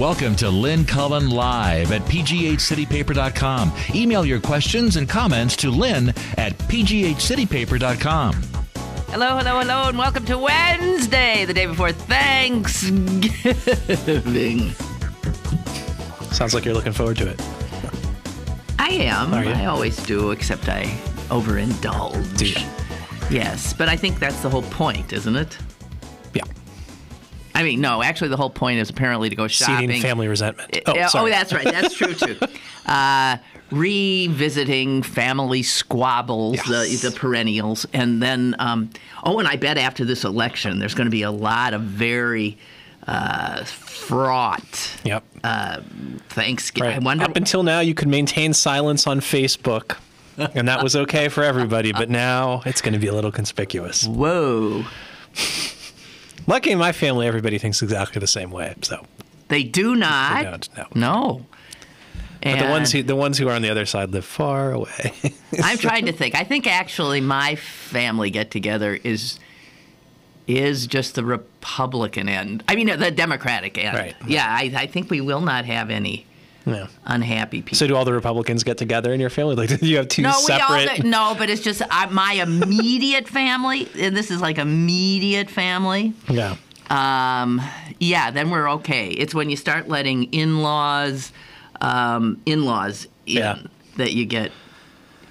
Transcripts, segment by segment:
Welcome to Lynn Cullen Live at pghcitypaper.com. Email your questions and comments to Lynn at pghcitypaper.com. Hello, hello, hello, and welcome to Wednesday, the day before Thanksgiving. Sounds like you're looking forward to it. I am. Are you? I always do, except I overindulge. Do you? Yes, but I think that's the whole point, isn't it? Yeah. I mean, no, actually the whole point is apparently to go shopping. Seeding family resentment. Oh, Sorry. that's right. That's true, too. Revisiting family squabbles, Yes. the perennials. And then, and I bet after this election, there's going to be a lot of very fraught Yep. Thanksgiving. Right. I wonder. Up until now, you could maintain silence on Facebook, and that was okay for everybody. But now it's going to be a little conspicuous. Whoa. Lucky in my family, everybody thinks exactly the same way. So They do not. they don't. No. No. But the ones who are on the other side live far away. I'm trying to think. I think actually my family get together is just the Republican end. I mean, the Democratic end. Right. Yeah, I think we will not have any Yeah. unhappy people. So do all the Republicans get together in your family? Like, do you have two separate? No, but it's just my immediate family, and this is like immediate family. Yeah. Yeah, then we're okay. It's when you start letting in-laws in Yeah. that you get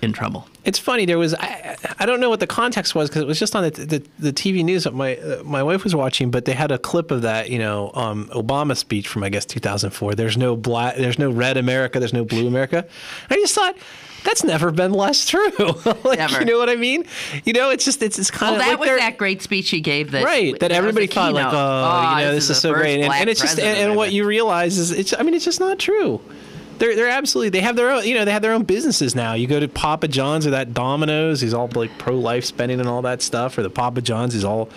in trouble. It's funny. There was I don't know what the context was because it was just on the TV news that my wife was watching, but they had a clip of that Obama speech from I guess 2004. There's no red America. There's no blue America. I just thought that's never been less true. Never. You know what I mean? It's kind of that like was that great speech he gave. That everybody was the thought like, keynote. this is so great, and it's just and what you realize is it's just not true. They're absolutely. They have their own. They have their own businesses now. You go to Papa John's or that Domino's. He's all like pro-life spending and all that stuff. Or the Papa John's. He's all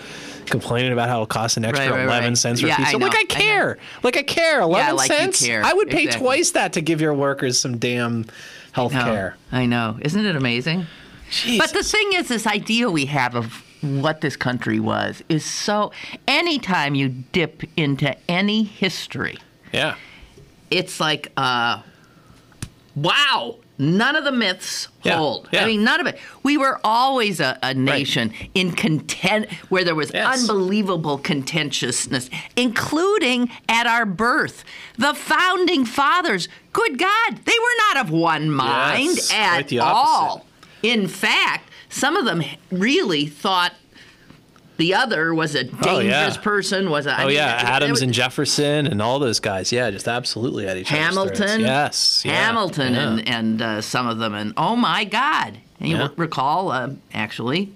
complaining about how it costs an extra 11 cents for pizza. I care. I care. 11 cents. You care. I would pay twice that to give your workers some damn health care. I know. Isn't it amazing? Jeez. But the thing is, this idea we have of what this country was is so. Anytime you dip into any history, Yeah. it's like, wow, none of the myths hold. Yeah. I mean, none of it. We were always a nation in where there was unbelievable contentiousness, including at our birth. The founding fathers, good God, they were not of one mind at all. In fact, some of them really thought the other was a dangerous person. Adams and Jefferson and all those guys. Yeah, just absolutely at each other's throats. Yes. Hamilton and some of them. And oh, my God. And you recall, actually,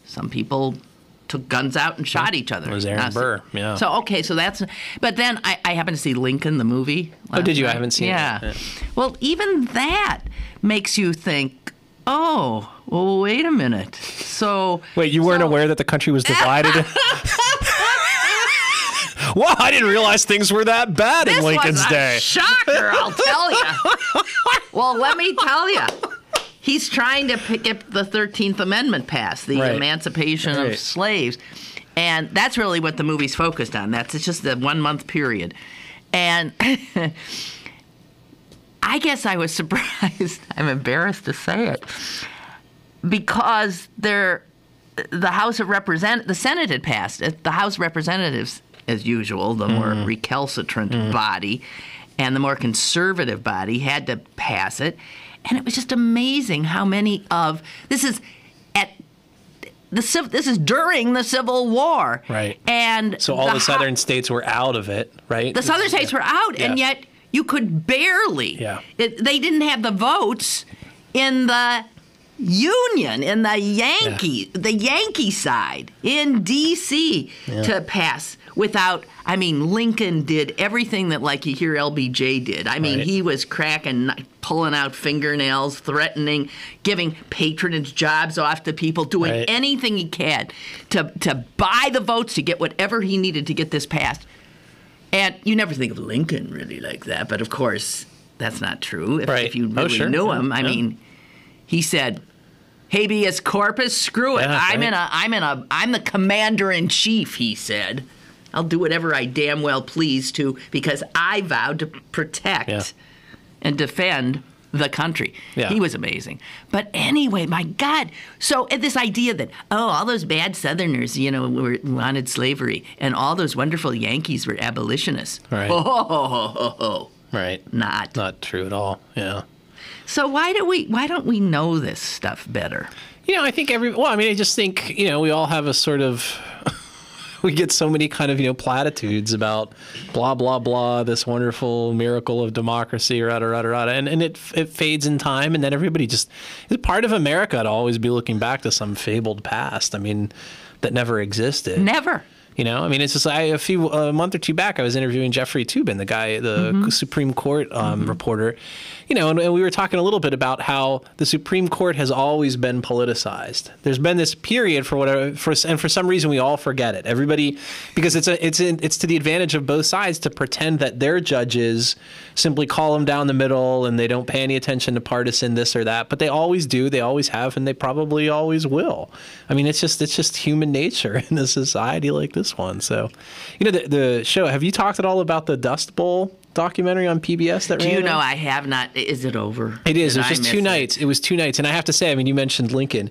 some people took guns out and shot each other. It was Aaron Burr, yeah. So, okay, so that's... But then I happened to see Lincoln, the movie. Oh, did you? I haven't seen it. Yeah. Well, even that makes you think, oh... Well, wait a minute. So wait, you weren't aware that the country was divided? Wow, I didn't realize things were that bad in Lincoln's day. Shocker, I'll tell you. Well, let me tell you. He's trying to get the 13th Amendment passed, the emancipation of slaves. And that's really what the movie's focused on. It's just the 1 month period. And I guess I was surprised. I'm embarrassed to say it. Because the Senate had passed. The House of Representatives, as usual, the more recalcitrant body, and the more conservative body had to pass it. And it was just amazing how many of this is during the Civil War, right? And so all the southern states were out of it, right? The southern states were out, and yet you could barely. Yeah. They didn't have the votes in the Union, in the Yankee side in D.C. to pass without. I mean, Lincoln did everything that, like, you hear LBJ did. I mean, he was pulling out fingernails, threatening, giving patronage jobs off to people, doing anything he can to buy the votes to get whatever he needed to get this passed. And you never think of Lincoln really like that, but of course that's not true. If you really knew him, I mean, he said, habeas corpus, screw it. I'm the commander in chief, he said. I'll do whatever I damn well please to, because I vowed to protect and defend the country. Yeah. He was amazing. But anyway, my God. So this idea that, all those bad Southerners, wanted slavery, and all those wonderful Yankees were abolitionists. Right. Right. Not true at all. Yeah. So why don't we know this stuff better? I think I just think, we all have a sort of, we get so many kind of, platitudes about blah, blah, blah, this wonderful miracle of democracy, rada, rada, rada. And it fades in time. And then everybody just, it's part of America to always be looking back to some fabled past. I mean, that never existed. Never. It's just a month or two back, I was interviewing Jeffrey Toobin, the guy, the Supreme Court reporter, and we were talking a little bit about how the Supreme Court has always been politicized. There's been this period and for some reason we all forget it. Everybody, because it's to the advantage of both sides to pretend that their judges simply call them down the middle and they don't pay any attention to partisan this or that, but they always do, they always have, and they probably always will. I mean, it's just human nature in a society like this one. So, the show, have you talked at all about the Dust Bowl documentary on PBS that ran? I have not. Is it over? It is. It was just 2 nights. It was 2 nights. And I have to say, you mentioned Lincoln.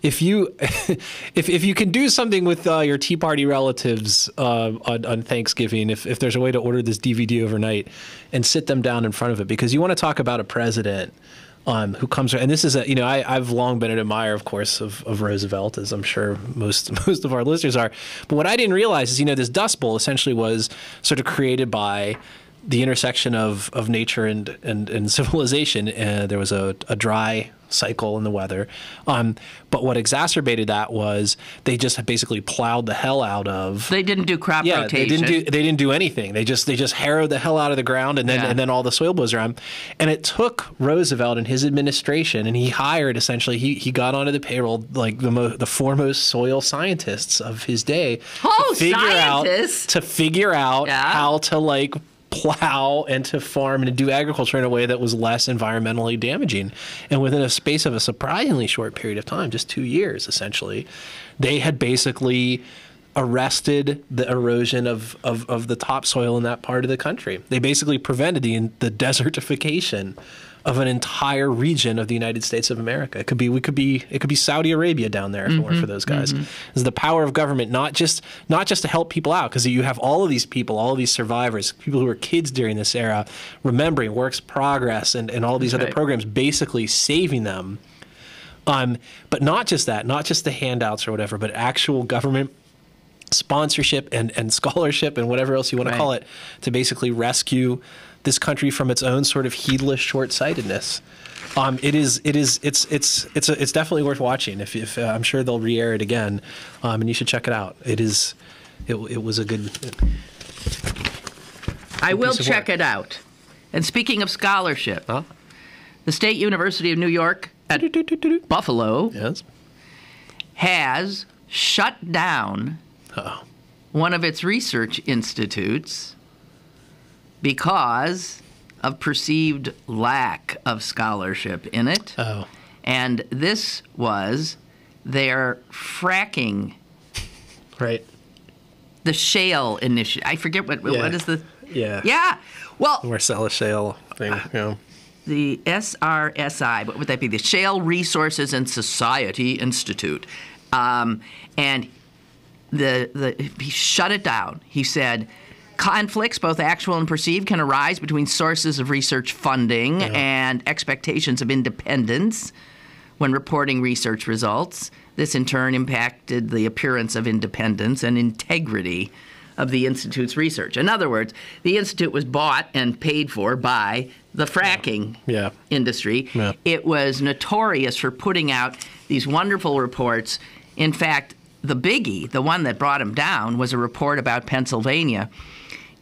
If you if you can do something with your Tea Party relatives on Thanksgiving, if there's a way to order this DVD overnight and sit them down in front of it, because you want to talk about a president who comes, and this is I've long been an admirer, of course, of Roosevelt, as I'm sure most of our listeners are. But what I didn't realize is, this Dust Bowl essentially was sort of created by the intersection of nature and civilization. There was a dry cycle in the weather. But what exacerbated that was they just basically plowed the hell out of. They didn't do crop rotation. They didn't do anything. They just harrowed the hell out of the ground, and then all the soil blows around. And it took Roosevelt and his administration, and he hired essentially he got onto the payroll like the foremost soil scientists of his day to figure out how to plow and to farm and to do agriculture in a way that was less environmentally damaging. And within a space of a surprisingly short period of time, just 2 years essentially, they had basically arrested the erosion of the topsoil in that part of the country. They basically prevented the desertification of an entire region of the United States of America. It could be Saudi Arabia down there if it weren't for those guys. It's the power of government, not just to help people out, because you have all of these people, all of these survivors, people who were kids during this era, remembering Works Progress and all these other programs, basically saving them. But not just that, not just the handouts or whatever, but actual government sponsorship and scholarship and whatever else you want to call it, to basically rescue this country from its own sort of heedless short-sightedness. It's definitely worth watching. If I'm sure they'll re-air it again, and you should check it out. It was a good. I will check it out. And speaking of scholarship, the State University of New York at Buffalo has shut down one of its research institutes because of perceived lack of scholarship in it. And this was their fracking. Right. The shale initiative. I forget what is the... Yeah. Well... Marcellus Shale thing, The SRSI, what would that be? The Shale Resources and Society Institute. And he shut it down. He said... Conflicts, both actual and perceived, can arise between sources of research funding and expectations of independence when reporting research results. This, in turn, impacted the appearance of independence and integrity of the Institute's research. In other words, the Institute was bought and paid for by the fracking industry. Yeah. It was notorious for putting out these wonderful reports. In fact, the biggie, the one that brought him down, was a report about Pennsylvania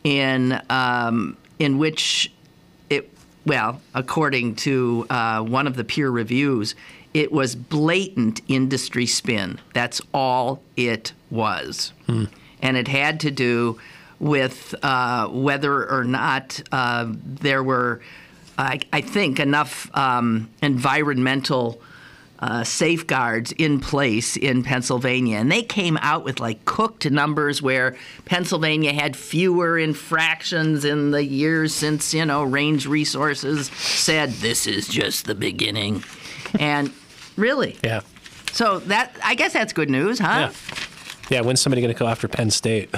in which according to one of the peer reviews, it was blatant industry spin. That's all it was. And it had to do with whether or not there were, I think, enough environmental safeguards in place in Pennsylvania. And they came out with like cooked numbers where Pennsylvania had fewer infractions in the years since, Range Resources said this is just the beginning. And really? Yeah. So I guess that's good news, huh? Yeah. When's somebody going to go after Penn State?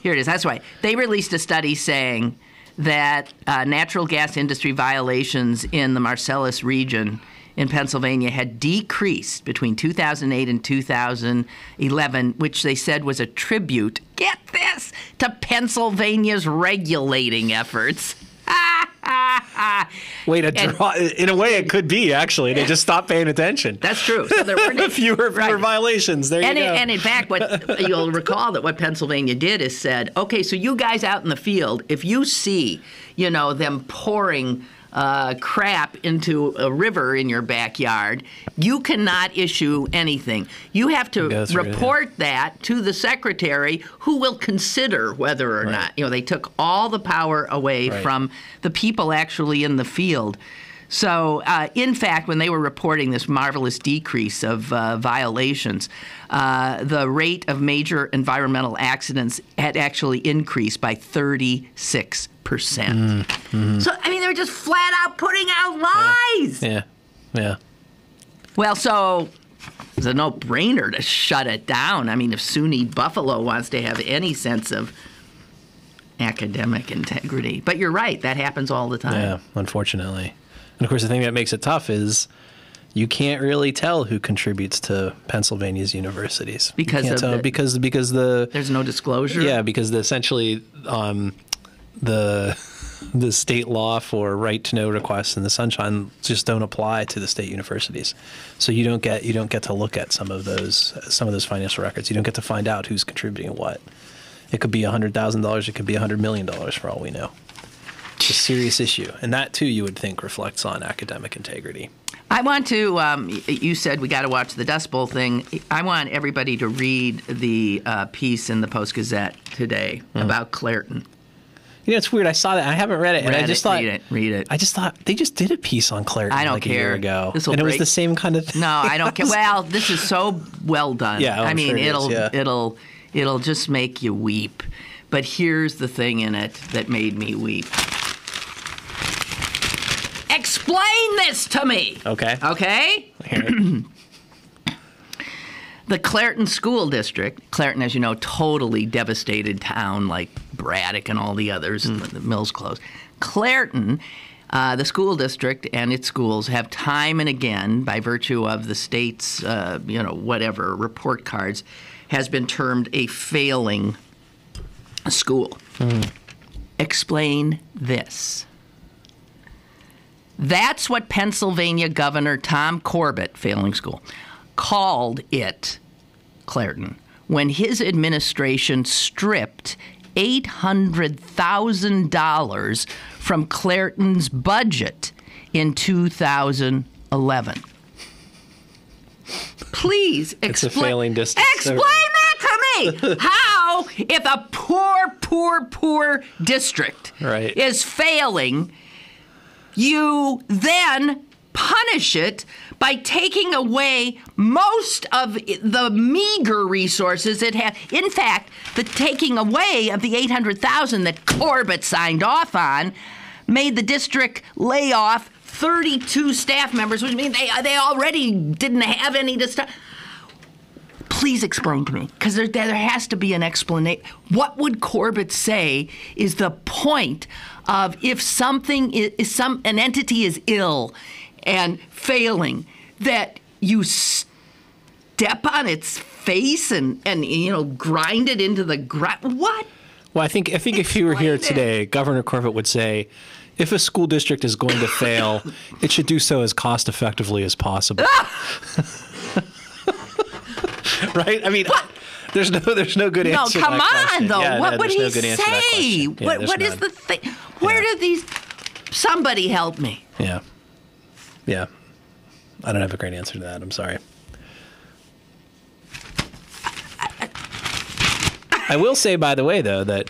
Here it is. That's right. They released a study saying that natural gas industry violations in the Marcellus region in Pennsylvania had decreased between 2008 and 2011, which they said was a tribute, get this, to Pennsylvania's regulating efforts. Wait, in a way it could be, actually. They just stopped paying attention. That's true. So there weren't fewer violations. There you go. And in fact, what you'll recall that what Pennsylvania did is said, okay, so you guys out in the field, if you see, them pouring crap into a river in your backyard, you cannot issue anything. You have to report that to the secretary, who will consider whether or not. They took all the power away from the people actually in the field. So, in fact, when they were reporting this marvelous decrease of violations, the rate of major environmental accidents had actually increased by 36%. Mm-hmm. So, they were just flat out putting out lies. Yeah. Well, so it's a no-brainer to shut it down. If SUNY Buffalo wants to have any sense of academic integrity. But you're right, that happens all the time. Yeah, unfortunately. And, of course, the thing that makes it tough is you can't really tell who contributes to Pennsylvania's universities. Because there's no disclosure? Yeah, because essentially the state law for right-to-know requests and the Sunshine just don't apply to the state universities. So you don't get to look at some of those financial records. You don't get to find out who's contributing what. It could be $100,000. It could be $100 million for all we know. It's a serious issue. And that, too, you would think reflects on academic integrity. I want to, you said we got to watch the Dust Bowl thing. I want everybody to read the piece in the Post-Gazette today about Clairton. It's weird. I saw that. I haven't read it. And I just thought, read it. I just thought they just did a piece on Clairton a year ago. And it was the same kind of thing. No, I don't care. Well, this is so well done. Yeah, it'll just make you weep. But here's the thing in it that made me weep. Explain this to me. Okay. Okay? The Clairton School District, Clairton, as you know, totally devastated town like Braddock and all the others, and the mills closed. Clairton, the school district and its schools have time and again, by virtue of the state's, report cards, has been termed a failing school. Explain this. That's what Pennsylvania Governor Tom Corbett, failing school, called it, Clairton, when his administration stripped $800,000 from Clairton's budget in 2011. Please explain. It's a failing district. Explain that to me. How, if a poor district is failing, you then punish it by taking away most of the meager resources it had. In fact, the taking away of the $800,000 that Corbett signed off on made the district lay off 32 staff members, which means they already didn't have any to start. Please explain to me, because there has to be an explanation. What would Corbett say is the point of if something an entity is ill and failing, that you step on its face and grind it into the ground? What? Well, I think if he were here today, Governor Corbett would say, if a school district is going to fail, it should do so as cost effectively as possible. Right? There's no good answer. No, come on, though. Yeah, what would he say? Yeah, what is the thing? Where do these? Somebody help me. Yeah. I don't have a great answer to that. I'm sorry. I will say, by the way, though, that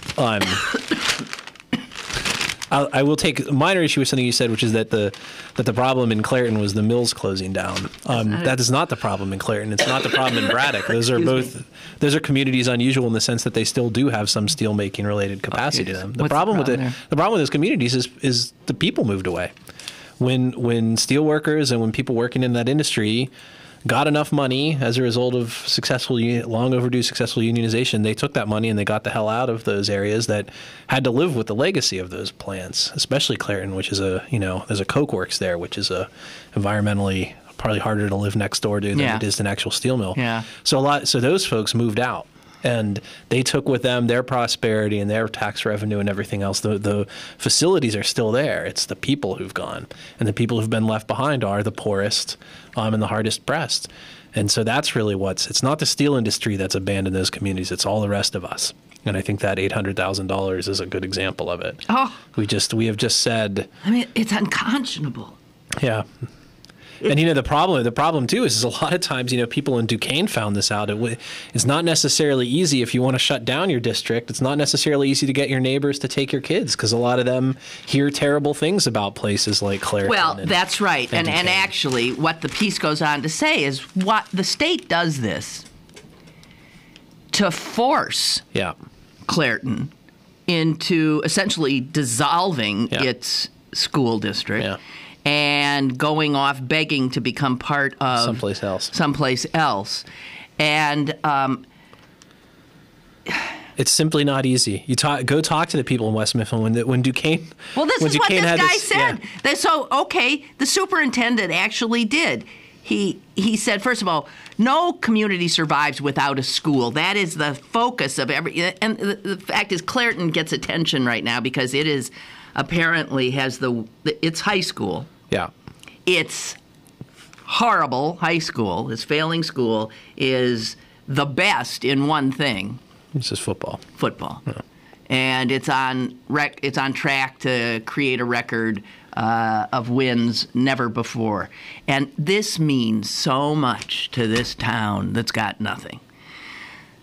I will take a minor issue with something you said, which is that the problem in Clairton was the mills closing down. That is not the problem in Clairton. It's not the problem in Braddock. Those are communities unusual in the sense that they still do have some steelmaking related capacity to them. The problem with those communities is the people moved away. When steel workers and when people working in that industry got enough money as a result of long overdue successful unionization, they took that money and they got the hell out of those areas that had to live with the legacy of those plants, especially Clairton, which is there's a coke works there, which is environmentally probably harder to live next door to than it is an actual steel mill. Yeah. So those folks moved out. And they took with them their prosperity and their tax revenue and everything else. The facilities are still there. It's the people who've gone. And the people who've been left behind are the poorest and the hardest pressed. And so that's really it's not the steel industry that's abandoned those communities. It's all the rest of us. And I think that $800,000 is a good example of it. Oh. We have just said. I mean, it's unconscionable. Yeah. And the problem too is a lot of times people in Duquesne found this out. It's not necessarily easy if you want to shut down your district. It's not necessarily easy to get your neighbors to take your kids because a lot of them hear terrible things about places like Clairton. Well, that's right. And actually, what the piece goes on to say is what the state does this to force Clairton into essentially dissolving its school district. Yeah. And going off begging to become part of someplace else. And it's simply not easy. Go talk to the people in West Mifflin when Duquesne. Well, this is Duquesne what this guy said. Yeah. So, the superintendent actually did. He said, first of all, no community survives without a school. That is the focus of and the fact is Clairton gets attention right now because it is apparently has it's high school. Yeah. It's horrible high school. Its failing school is the best in one thing. This is football. Yeah. And it's on track to create a record of wins never before. And this means so much to this town that's got nothing.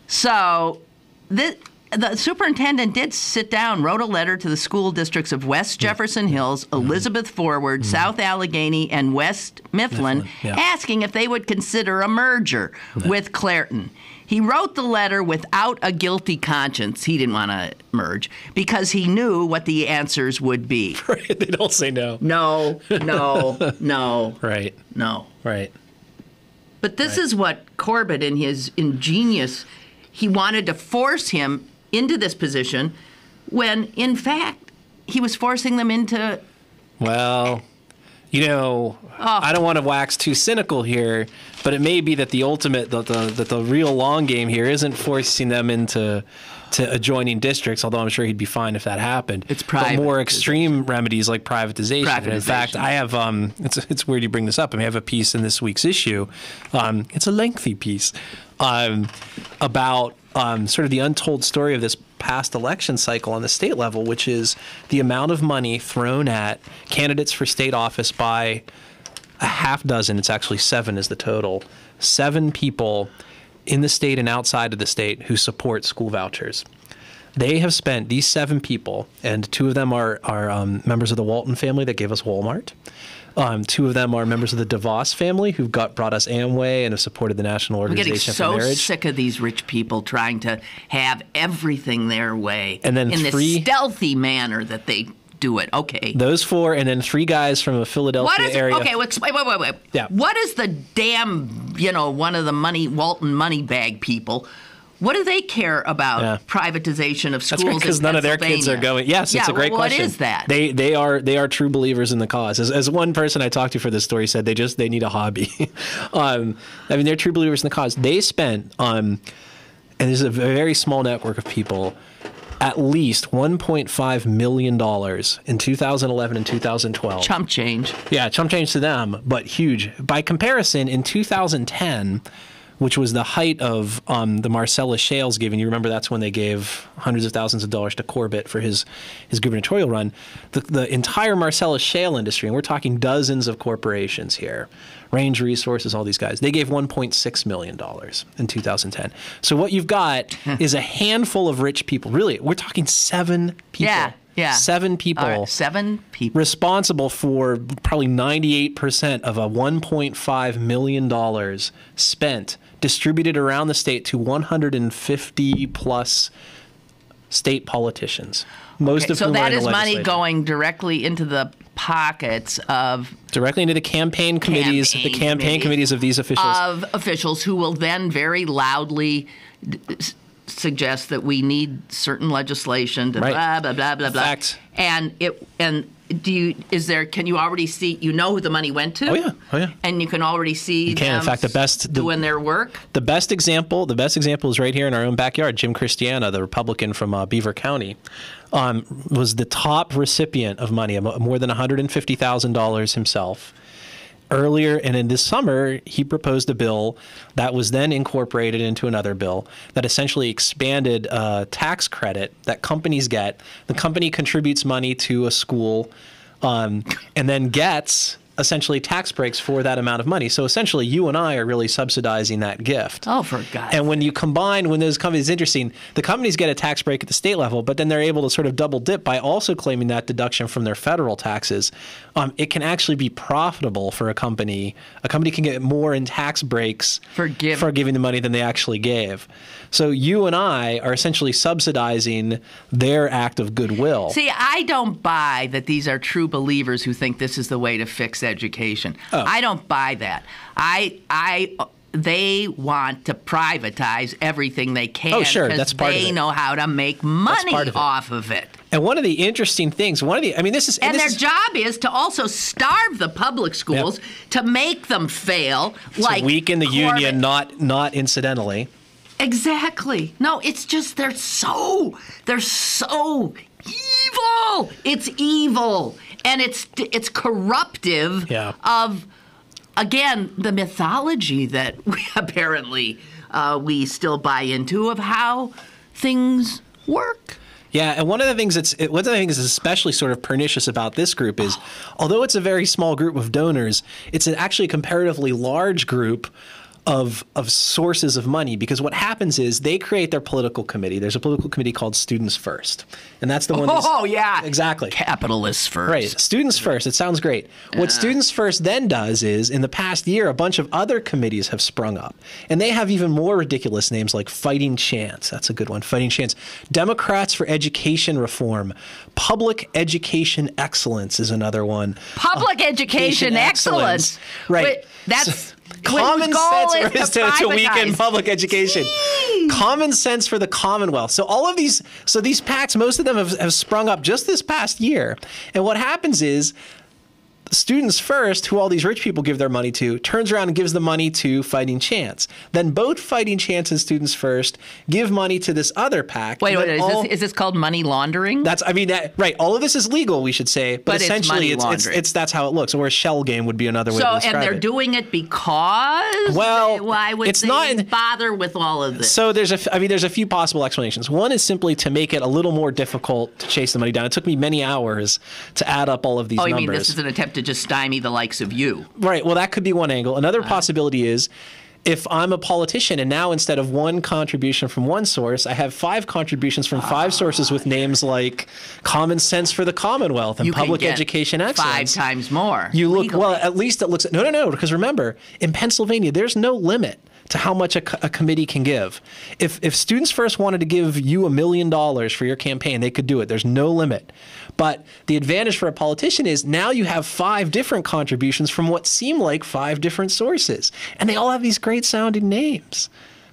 So the superintendent did sit down, wrote a letter to the school districts of West Jefferson Hills, Elizabeth Forward, South Allegheny, and West Mifflin, asking if they would consider a merger with Clairton. He wrote the letter without a guilty conscience. He didn't want to merge because he knew what the answers would be. Right. They don't say no. No. Right. No. Right. But this is what Corbett, in his ingenious, he wanted to force him into this position when, in fact, he was forcing them into... Well, I don't want to wax too cynical here, but it may be that the ultimate, the real long game here isn't forcing them into adjoining districts, although I'm sure he'd be fine if that happened. It's private. But more extreme remedies like privatization. And in fact, I have, it's weird you bring this up. I have a piece in this week's issue. It's a lengthy piece about sort of the untold story of this past election cycle on the state level, which is the amount of money thrown at candidates for state office by a half dozen. It's actually 7 is the total. 7 people in the state and outside of the state who support school vouchers. They have spent, these 7 people, and 2 of them are members of the Walton family that gave us Walmart. 2 of them are members of the DeVos family who brought us Amway and have supported the National Organization for Marriage. I'm getting so sick of these rich people trying to have everything their way and then in this stealthy manner that they do it. Okay. Those 4, and then 3 guys from a Philadelphia area. Okay, wait. Yeah. What is the damn, one of the Walton money bag people, what do they care about privatization of schools? That's right, because none of their kids are going. Yes, it's a great question. What is that? They are true believers in the cause. As one person I talked to for this story said, they need a hobby. They're true believers in the cause. They spent and there's a very small network of people, at least $1.5 million in 2011 and 2012. Chump change. Yeah, chump change to them, but huge. By comparison, in 2010, which was the height of the Marcellus shales giving. You remember that's when they gave hundreds of thousands of dollars to Corbett for his gubernatorial run. The entire Marcellus shale industry, and we're talking dozens of corporations here, Range Resources, all these guys, they gave $1.6 million in 2010. So what you've got is a handful of rich people. Really, we're talking 7 people. Yeah. Yeah. 7 people. 7 people. Responsible for probably 98% of a $1.5 million spent, distributed around the state to 150 plus state politicians. Most of so whom that are in the is money legislature. going directly into the pockets of directly into the campaign committees, committees of these officials. Of officials who will then very loudly suggest that we need certain legislation to blah blah blah blah blah. Fact. And can you already see, you know who the money went to? Oh yeah. And you can already see them in fact, doing their work? The best example is right here in our own backyard. Jim Christiana, the Republican from Beaver County, was the top recipient of money, more than $150,000 himself. Earlier and in this summer, he proposed a bill that was then incorporated into another bill that essentially expanded a tax credit that companies get. The company contributes money to a school and then gets essentially tax breaks for that amount of money. So essentially, you and I are really subsidizing that gift. Oh, for God's sake. And when you combine, when those companies, it's interesting, the companies get a tax break at the state level, but then they're able to sort of double dip by also claiming that deduction from their federal taxes. It can actually be profitable for a company. A company can get more in tax breaks for giving the money than they actually gave. So you and I are essentially subsidizing their act of goodwill. See, I don't buy that these are true believers who think this is the way to fix education. Oh. I don't buy that. They want to privatize everything they can. Oh, sure, that's part of it. They know how to make money off of it. And one of the interesting things, their job is to also starve the public schools, to make them fail, to weaken the union, not incidentally. Exactly. No, it's just they're so evil. It's evil, and it's corruptive of, again, the mythology that we apparently we still buy into of how things work. Yeah, and one of the things that's especially sort of pernicious about this group is, although it's a very small group of donors, it's actually a comparatively large group of sources of money, because what happens is they create their political committee. There's a political committee called Students First, and that's the one. Oh yeah, exactly. Capitalists First. Right, Students First. It sounds great. What Students First then does is, in the past year, a bunch of other committees have sprung up, and they have even more ridiculous names like Fighting Chance. That's a good one. Fighting Chance. Democrats for Education Reform. Public Education Excellence is another one. Public Education Excellence. Right. That's. Common sense to weaken public education. Common sense for the Commonwealth. So all of these PACs, most of them have sprung up just this past year. And what happens is, Students First, who all these rich people give their money to, turns around and gives the money to Fighting Chance. Then both Fighting Chance and Students First give money to this other PAC. Wait, is this called money laundering? Right. All of this is legal, we should say, but essentially it's that's how it looks. Or a shell game would be another way to describe it. And they're doing it because? Well, why would they bother with all of this? So there's a few possible explanations. One is simply to make it a little more difficult to chase the money down. It took me many hours to add up all of these numbers. Oh, you mean this is an attempt to just stymie the likes of you? Right. Well, that could be one angle. Another possibility is, if I'm a politician and now instead of one contribution from one source, I have 5 contributions from 5 sources with names like Common Sense for the Commonwealth and Public Education Excellence. 5 times more. You look, well, at least it looks, no, because remember, in Pennsylvania, there's no limit to how much a committee can give. If Students First wanted to give you $1 million for your campaign, they could do it. There's no limit. But the advantage for a politician is now you have 5 different contributions from what seem like 5 different sources. And they all have these great sounding names.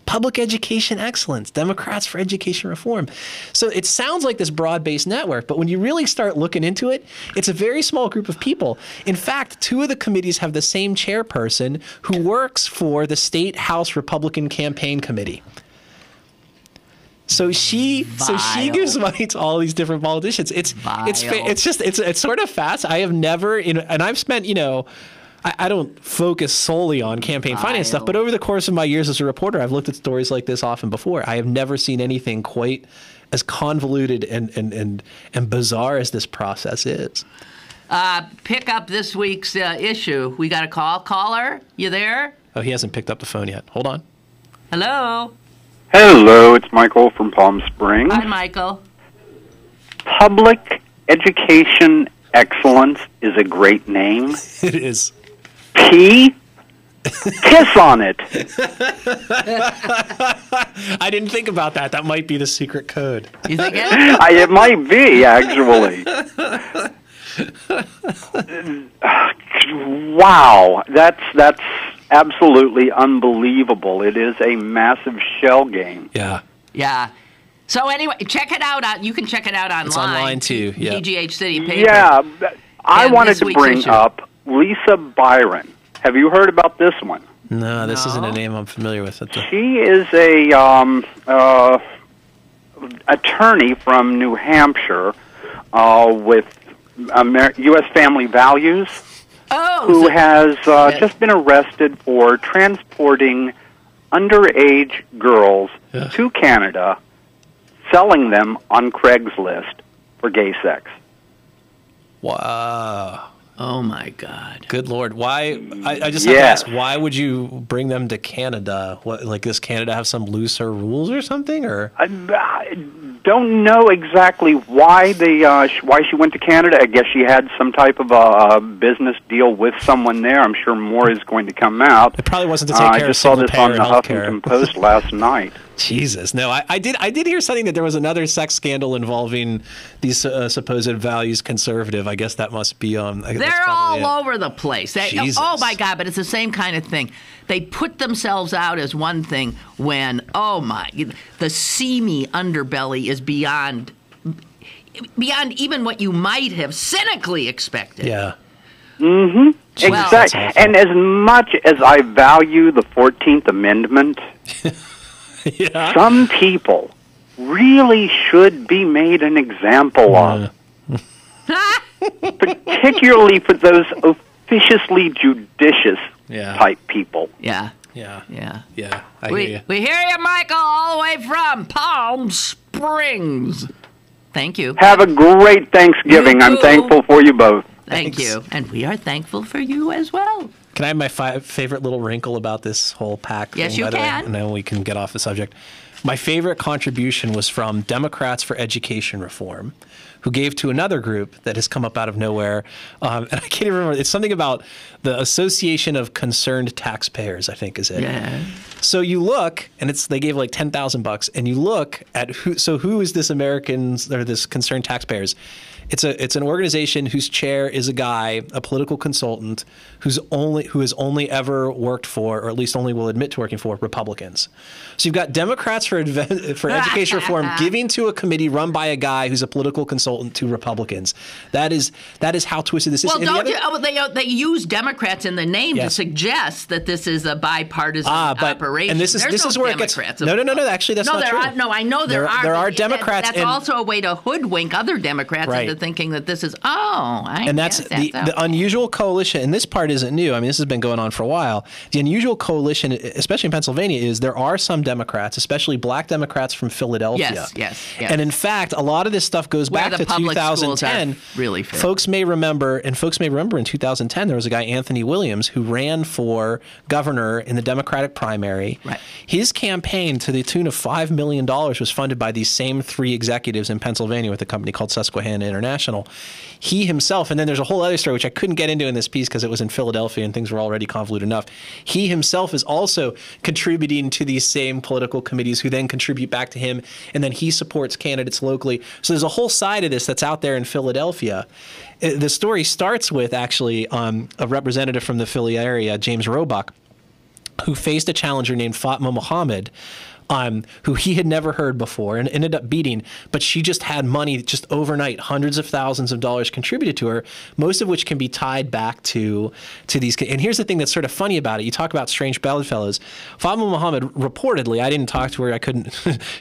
Public Education Excellence, Democrats for Education Reform. So it sounds like this broad-based network, but when you really start looking into it, it's a very small group of people. In fact, 2 of the committees have the same chairperson who works for the State House Republican Campaign Committee. So she gives money to all these different politicians. It's sort of fast. I have never, and I've spent, I don't focus solely on campaign finance stuff, but over the course of my years as a reporter, I've looked at stories like this often before. I have never seen anything quite as convoluted and bizarre as this process is. Pick up this week's issue. We got a call. Caller, you there? Oh, he hasn't picked up the phone yet. Hold on. Hello. Hello, it's Michael from Palm Springs. Hi, Michael. Public Education Excellence is a great name. It is. P? Kiss on it. I didn't think about that. That might be the secret code. You think it? It might be, actually. Wow, that's absolutely unbelievable. It is a massive shell game. Yeah. Yeah. So anyway, check it out. You can check it out online. It's online too. Yeah. PGH City Paper. Yeah, I And wanted this to week's bring issue. up Lisa Byron. Have you heard about this one? No, this isn't a No. name I'm familiar with. She is a attorney from New Hampshire with U.S. Family Values, Oh, who so- has just been arrested for transporting underage girls to Canada, selling them on Craigslist for gay sex. Wow. oh my God. Good Lord. Why? I just have to ask, why would you bring them to Canada? What, like, does Canada have some looser rules or something? Or I don't know exactly why why she went to Canada. I guess she had some type of a business deal with someone there. I'm sure more is going to come out. it probably wasn't to take I care of just saw single this on payer the healthcare. Huffington Post last night. Jesus, no, I did hear something that there was another sex scandal involving these supposed values conservative. I guess that must be They're all over the place. Jesus. Oh my God! But it's the same kind of thing. They put themselves out as one thing when the seamy underbelly is beyond even what you might have cynically expected. Yeah. Mm-hmm. Well, Exactly. And as much as I value the 14th Amendment, Yeah. some people really should be made an example of. Particularly for those officiously judicious type people. Yeah. Yeah. Yeah. Yeah. I hear you. We hear you, Michael, all the way from Palm Springs. Thank you. Have a great Thanksgiving. You I'm too. thankful for you both. Thank Thanks. you. And we are thankful for you as well. Can I have my favorite little wrinkle about this whole pack Yes, thing, you by the way? can. And then we can get off the subject. My favorite contribution was from Democrats for Education Reform, who gave to another group that has come up out of nowhere. And I can't even remember. It's something about the Association of Concerned Taxpayers, I think is it. Yeah. So you look, and they gave like $10,000, and you look at who is this Americans or this Concerned Taxpayers? It's an organization whose chair is a guy, a political consultant, who has only ever worked for, or at least only will admit to working for, Republicans. So you've got Democrats for Education Reform giving to a committee run by a guy who's a political consultant to Republicans. That is how twisted this is. Well, And they use Democrats in the name to Yes. suggest that this is a bipartisan operation. And this is where Democrats. it gets. No. Actually, that's not true. I know there are. There are but Democrats. That's and, also a way to hoodwink other Democrats Right. into thinking that this is and that's the unusual coalition, and this part isn't new. I mean, this has been going on for a while. The unusual coalition, especially in Pennsylvania, is there are some Democrats, especially black Democrats from Philadelphia. Yes. And in fact, a lot of this stuff goes Where back the to public schools 2010. are really fit. Folks may remember in 2010, there was a guy, Anthony Williams, who ran for governor in the Democratic primary. Right. His campaign, to the tune of $5 million, was funded by these same three executives in Pennsylvania with a company called Susquehanna International. He himself, and then there's a whole other story which I couldn't get into in this piece because it was in Philadelphia and things were already convoluted enough. He himself is also contributing to these same political committees who then contribute back to him, and then he supports candidates locally. So there's a whole side of this that's out there in Philadelphia. The story starts with actually a representative from the Philly area, James Roebuck, who faced a challenger named Fatma Mohammed, who he had never heard before and ended up beating, but she just had money just overnight, hundreds of thousands of dollars contributed to her, most of which can be tied back to these. And here's the thing that's sort of funny about it. You talk about strange bedfellows. Fatma Mohammed reportedly, I didn't talk to her, I couldn't,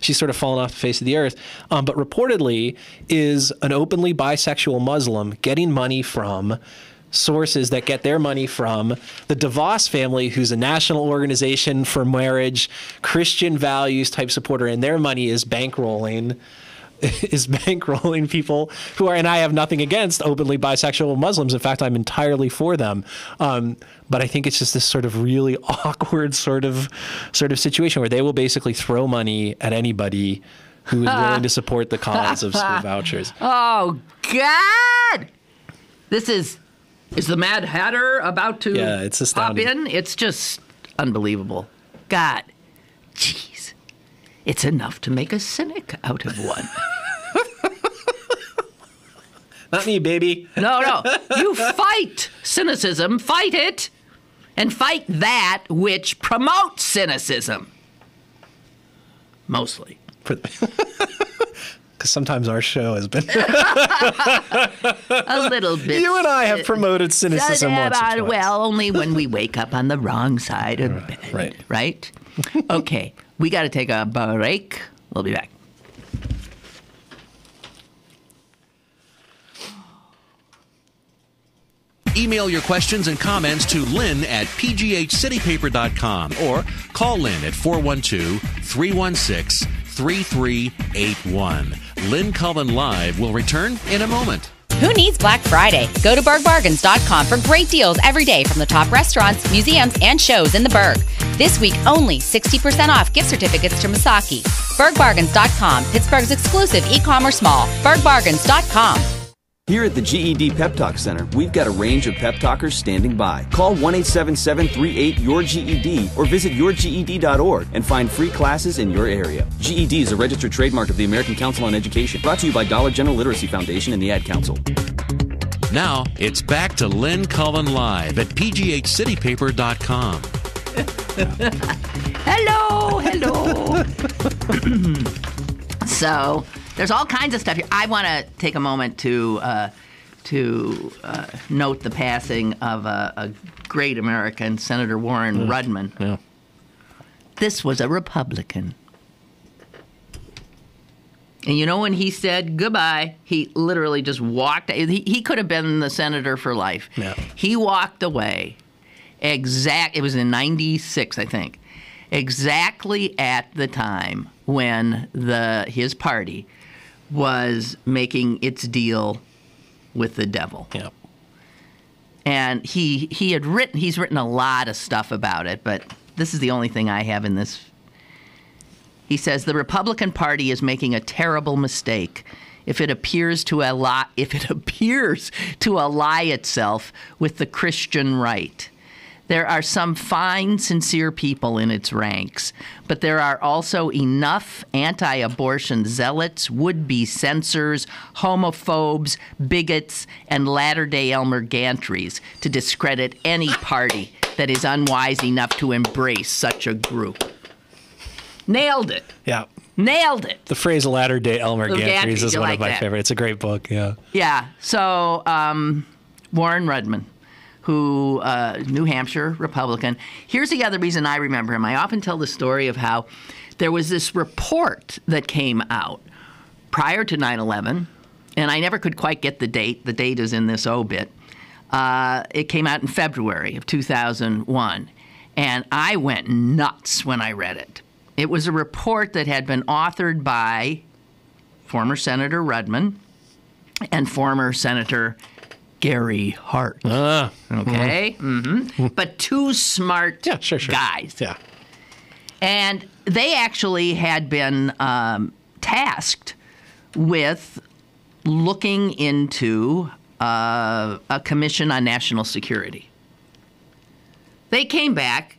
she's sort of fallen off the face of the earth, but reportedly is an openly bisexual Muslim getting money from sources that get their money from the DeVos family, who's a national organization for marriage, Christian values type supporter, and their money is bankrolling people who are, and I have nothing against openly bisexual Muslims. In fact, I'm entirely for them. But I think it's just this sort of really awkward sort of situation where they will basically throw money at anybody who is willing to support the cause of school vouchers. Oh, God! Is the Mad Hatter about to it's pop astounding. in? It's just unbelievable. God. Jeez. It's enough to make a cynic out of one. Not me, baby. No. You fight cynicism. Fight it. And fight that which promotes cynicism. Mostly. Because sometimes our show has been... A little bit. You and I have promoted cynicism once or twice. Well, only when we wake up on the wrong side of bed. Right? Okay. We got to take a break. We'll be back. Email your questions and comments to Lynn at pghcitypaper.com or call Lynn at 412-316-3381. Lynn Cullen Live will return in a moment. Who needs Black Friday? Go to BergBargains.com for great deals every day from the top restaurants, museums, and shows in the Berg. This week, only 60% off gift certificates to Misaki. BergBargains.com, Pittsburgh's exclusive e-commerce mall. BergBargains.com. Here at the GED Pep Talk Center, we've got a range of pep talkers standing by. Call 1-877-38-YOUR-GED or visit yourged.org and find free classes in your area. GED is a registered trademark of the American Council on Education. Brought to you by Dollar General Literacy Foundation and the Ad Council. Now, it's back to Lynn Cullen Live at pghcitypaper.com. Hello. So... there's all kinds of stuff here. I want to take a moment to note the passing of a great American, Senator Warren Rudman. Yeah. This was a Republican. And you know when he said goodbye, he literally just walked. He could have been the senator for life. Yeah. He walked away. It was in 96, I think. Exactly at the time when his party was making its deal with the devil. Yeah. And he's written a lot of stuff about it, but this is the only thing I have in this. He says the Republican Party is making a terrible mistake if it appears to ally itself with the Christian right. There are some fine, sincere people in its ranks, but there are also enough anti-abortion zealots, would-be censors, homophobes, bigots, and latter-day Elmer Gantries to discredit any party that is unwise enough to embrace such a group. Nailed it. Yeah. Nailed it. The phrase latter-day Elmer Gantries is one of my favorites. It's a great book, yeah. Yeah. So, Warren Rudman, who, New Hampshire Republican. Here's the other reason I remember him. I often tell the story of how there was this report that came out prior to 9/11, and I never could quite get the date. The date is in this obit. It came out in February of 2001, and I went nuts when I read it. It was a report that had been authored by former Senator Rudman and former Senator Gary Hart. Okay? Mm-hmm. But two smart guys. Yeah. And they actually had been tasked with looking into a commission on national security. They came back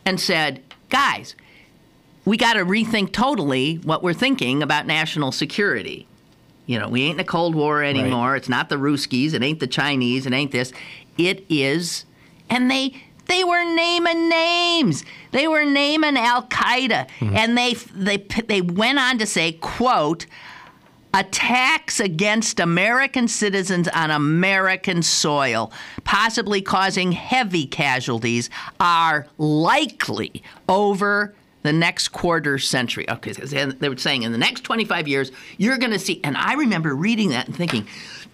and said, guys, we got to rethink totally what we're thinking about national security. You know, we ain't in a Cold War anymore. Right. It's not the Ruskies. It ain't the Chinese. It ain't this. It is, and they were naming names. They were naming Al-Qaeda. Mm-hmm. And they went on to say, quote, attacks against American citizens on American soil, possibly causing heavy casualties, are likely over the next quarter century. Okay, they were saying in the next 25 years, you're going to see. And I remember reading that and thinking,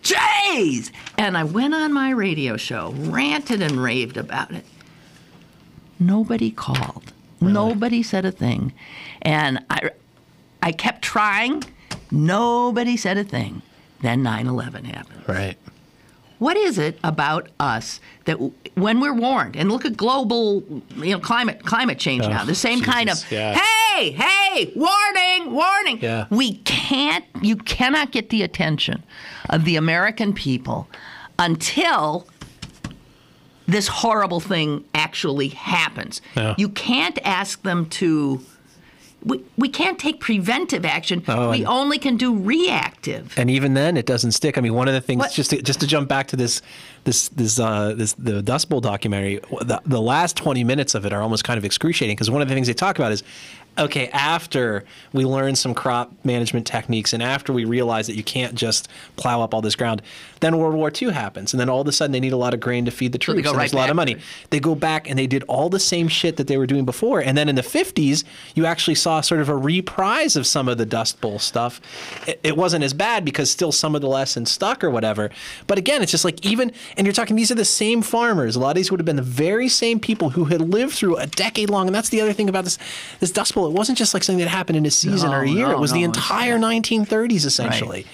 jeez! And I went on my radio show, ranted and raved about it. Nobody called. Really? Nobody said a thing. And I kept trying. Nobody said a thing. Then 9/11 happened. Right. What is it about us that when we're warned, and look at global, climate change now, the same kind of, hey, hey, warning, warning. Yeah. You cannot get the attention of the American people until this horrible thing actually happens. Yeah. You can't ask them to. We can't take preventive action. We only can do reactive. And even then, it doesn't stick. I mean, one of the things, just to jump back to the Dust Bowl documentary, the last 20 minutes of it are almost kind of excruciating, because one of the things they talk about is, okay, after we learn some crop management techniques and after we realize that you can't just plow up all this ground, then World War II happens. And then all of a sudden they need a lot of grain to feed the troops. So and there's a lot of money. They go back and they did all the same shit that they were doing before. And then in the 50s, you actually saw sort of a reprise of some of the Dust Bowl stuff. It wasn't as bad because still some of the lessons stuck or whatever. But again, it's just like and you're talking, these are the same farmers. A lot of these would have been the very same people who had lived through a decade long. And that's the other thing about this Dust Bowl. It wasn't just like something that happened in a season or a year. It was the entire 1930s, essentially. Right.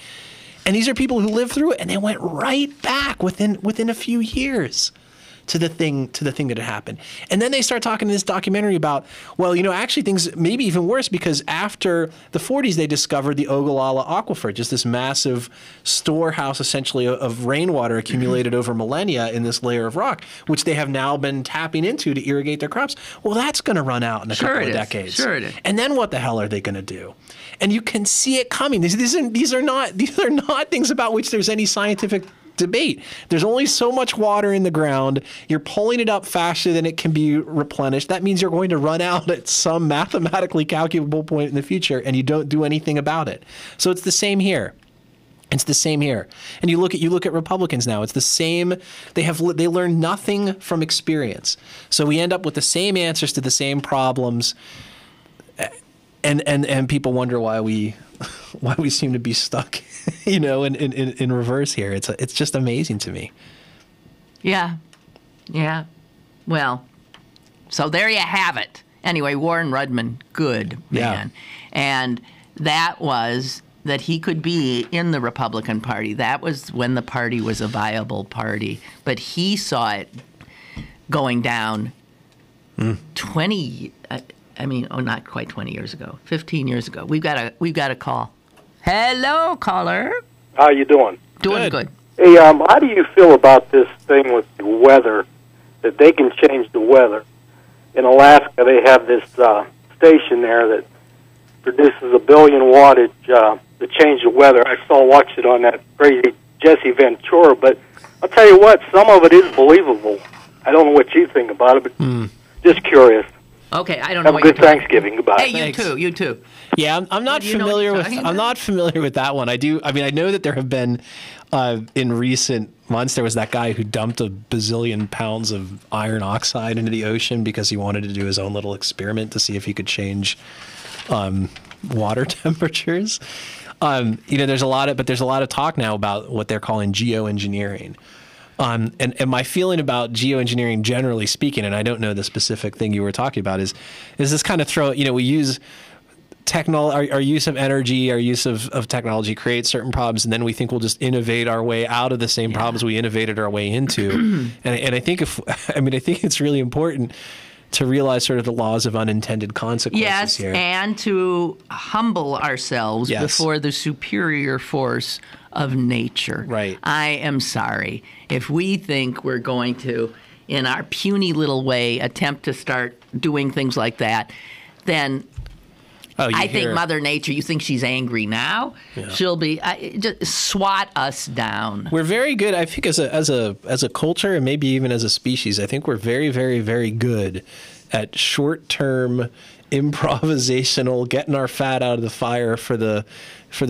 And these are people who lived through it, and they went right back within a few years to the thing that had happened. And then they start talking in this documentary about, well, actually things maybe even worse, because after the 40s they discovered the Ogallala Aquifer, just this massive storehouse essentially of rainwater accumulated over millennia in this layer of rock, which they have now been tapping into to irrigate their crops. Well, that's going to run out in a couple of decades. Sure it is. And then what the hell are they going to do? And you can see it coming. These are not things about which there's any scientific debate. There's only so much water in the ground. You're pulling it up faster than it can be replenished. That means you're going to run out at some mathematically calculable point in the future, and you don't do anything about it. So it's the same here. It's the same here. And you look at Republicans now. It's the same. They learn nothing from experience. So we end up with the same answers to the same problems. And people wonder why we seem to be stuck, in reverse here. It's just amazing to me. Yeah. Well, so there you have it. Anyway, Warren Rudman, good man. Yeah. And that was that he could be in the Republican Party. That was when the party was a viable party. But he saw it going down 20 not quite 20 years ago, 15 years ago. We've got a call. Hello, caller. How you doing? Doing good. Hey, how do you feel about this thing with the weather, that they can change the weather? In Alaska, they have this station there that produces 1 billion wattage to change the weather. I watched it on that crazy Jesse Ventura, but I'll tell you what, some of it is believable. I don't know what you think about it, but just curious. Okay, I don't know. Have a good Thanksgiving. Goodbye. Hey, you too. Yeah, I'm not familiar with. I'm not familiar with that one. I know that there have been in recent months. There was that guy who dumped 1 bazillion pounds of iron oxide into the ocean because he wanted to do his own little experiment to see if he could change water temperatures. There's a lot of talk now about what they're calling geoengineering. And my feeling about geoengineering, generally speaking, and I don't know the specific thing you were talking about, is this kind of we use our use of energy, our use of technology creates certain problems, and then we think we'll just innovate our way out of the same problems we innovated our way into. and I think I think it's really important to realize sort of the laws of unintended consequences here. Yes, and to humble ourselves before the superior force of nature. Right. I am sorry. If we think we're going to, in our puny little way, attempt to start doing things like that, then I think Mother Nature, you think she's angry now? Yeah. She'll be just swat us down. We're very good, I think, as a culture and maybe even as a species. I think we're very, very, very good at short-term improvisational, getting our fat out of the fire for the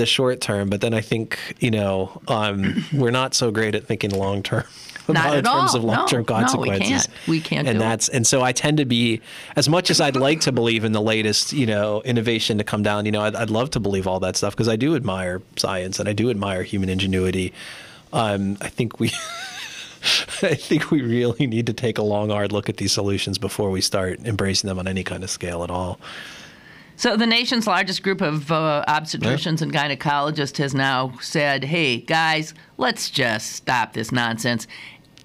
short term. But then I think we're not so great at thinking long term. Not at all. In terms of long-term consequences. No, we can't and do that's it. And so I tend to be, as much as I'd like to believe in the latest, innovation to come down, I'd love to believe all that stuff because I do admire science and I do admire human ingenuity. I think we really need to take a long, hard look at these solutions before we start embracing them on any kind of scale at all. So the nation's largest group of obstetricians and gynecologists has now said, hey, guys, let's just stop this nonsense.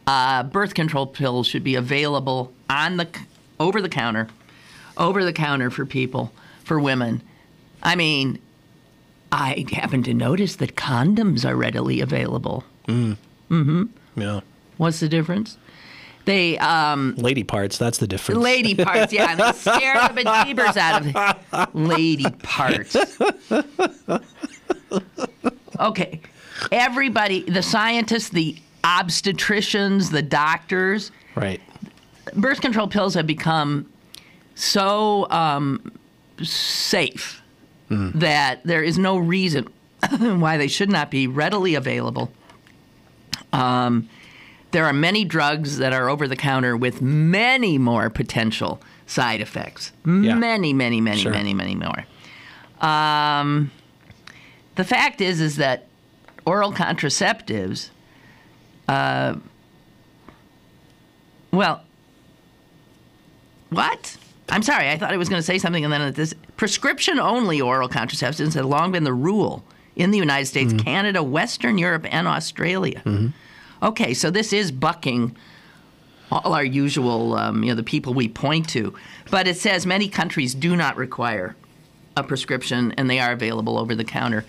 Birth control pills should be available on over the counter for people, for women, I mean, I happen to notice that condoms are readily available. Yeah. What's the difference? They lady parts. That's the difference. Lady parts, yeah. They scare the bejeebers out of lady parts. Okay, everybody, the scientists, the obstetricians, the doctors. Right. Birth control pills have become so safe that there is no reason why they should not be readily available. There are many drugs that are over the counter with many more potential side effects. Yeah. Many more. The fact is that oral contraceptives, what? I'm sorry, I thought I was going to say something, and then this prescription-only oral contraceptives have long been the rule in the United States, Canada, Western Europe, and Australia. Okay, so this is bucking all our usual, the people we point to. But it says many countries do not require a prescription, and they are available over the counter.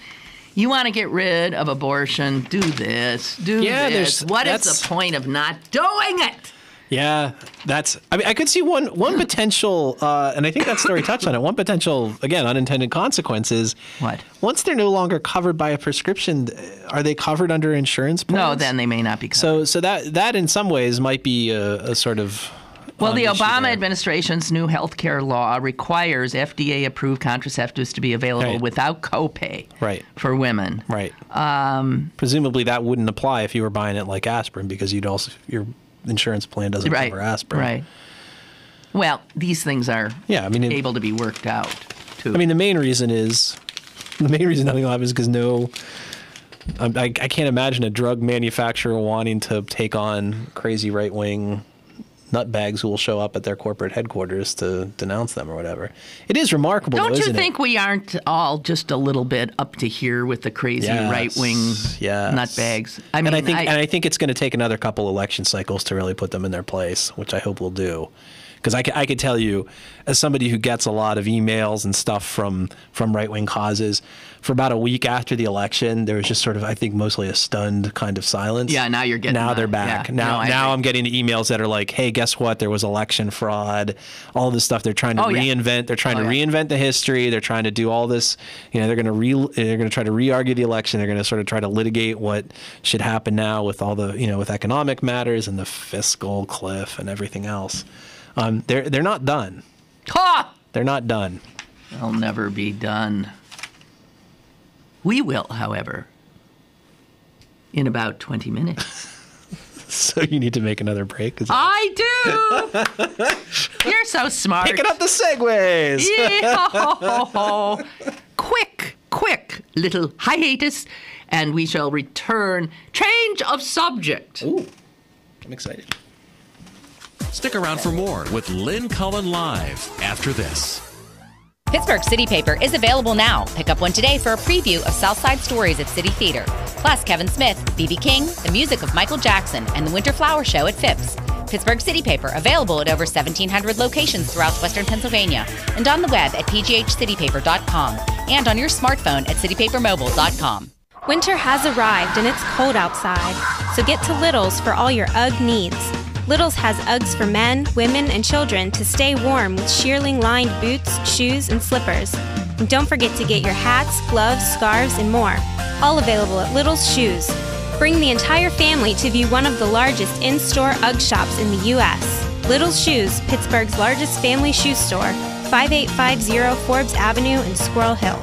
You want to get rid of abortion, do this, do this. What is the point of not doing it? Yeah, I could see one potential, and I think that story touched on it, one potential, again, unintended consequence is, what? Once they're no longer covered by a prescription, are they covered under insurance plans? No, then they may not be covered. So that in some ways might be a sort of... Well, the Obama administration's new health care law requires FDA-approved contraceptives to be available without copay for women. Right. Presumably that wouldn't apply if you were buying it like aspirin, because your insurance plan doesn't cover aspirin. Right. Well, these things are able to be worked out, too. I mean, the main reason nothing will happen is because I can't imagine a drug manufacturer wanting to take on crazy right-wing nutbags who will show up at their corporate headquarters to denounce them or whatever. It is remarkable, Don't you isn't think we aren't all just a little bit up to here with the crazy right-wing nutbags? I mean, I think it's going to take another couple election cycles to really put them in their place, which I hope we'll do. Because I could tell you, as somebody who gets a lot of emails and stuff from right-wing causes, for about a week after the election, there was just sort of, I think, mostly a stunned kind of silence. Yeah, now you're getting... Now they're back. Yeah, now I'm getting the emails that are like, hey, guess what? There was election fraud. All this stuff. They're trying to reinvent. They're trying to reinvent the history. They're trying to do all this. They're going to try to re-argue the election. They're going to sort of try to litigate what should happen now with all the, with economic matters and the fiscal cliff and everything else. They're not done. Ha! They're not done. They'll never be done. We will, however, in about 20 minutes. So you need to make another break? I do! You're so smart. Picking up the segues. Yeah. Quick little hiatus, and we shall return. Change of subject. Ooh, I'm excited. Stick around for more with Lynn Cullen Live after this. Pittsburgh City Paper is available now. Pick up one today for a preview of Southside Stories at City Theater. Plus Kevin Smith, B.B. King, the music of Michael Jackson, and the Winter Flower Show at Phipps. Pittsburgh City Paper, available at over 1,700 locations throughout Western Pennsylvania. And on the web at pghcitypaper.com. And on your smartphone at citypapermobile.com. Winter has arrived and it's cold outside. So get to Little's for all your UGG needs. Little's has Uggs for men, women, and children to stay warm with shearling-lined boots, shoes, and slippers. And don't forget to get your hats, gloves, scarves, and more. All available at Little's Shoes. Bring the entire family to view one of the largest in-store UGG shops in the U.S. Little's Shoes, Pittsburgh's largest family shoe store, 5850 Forbes Avenue in Squirrel Hill.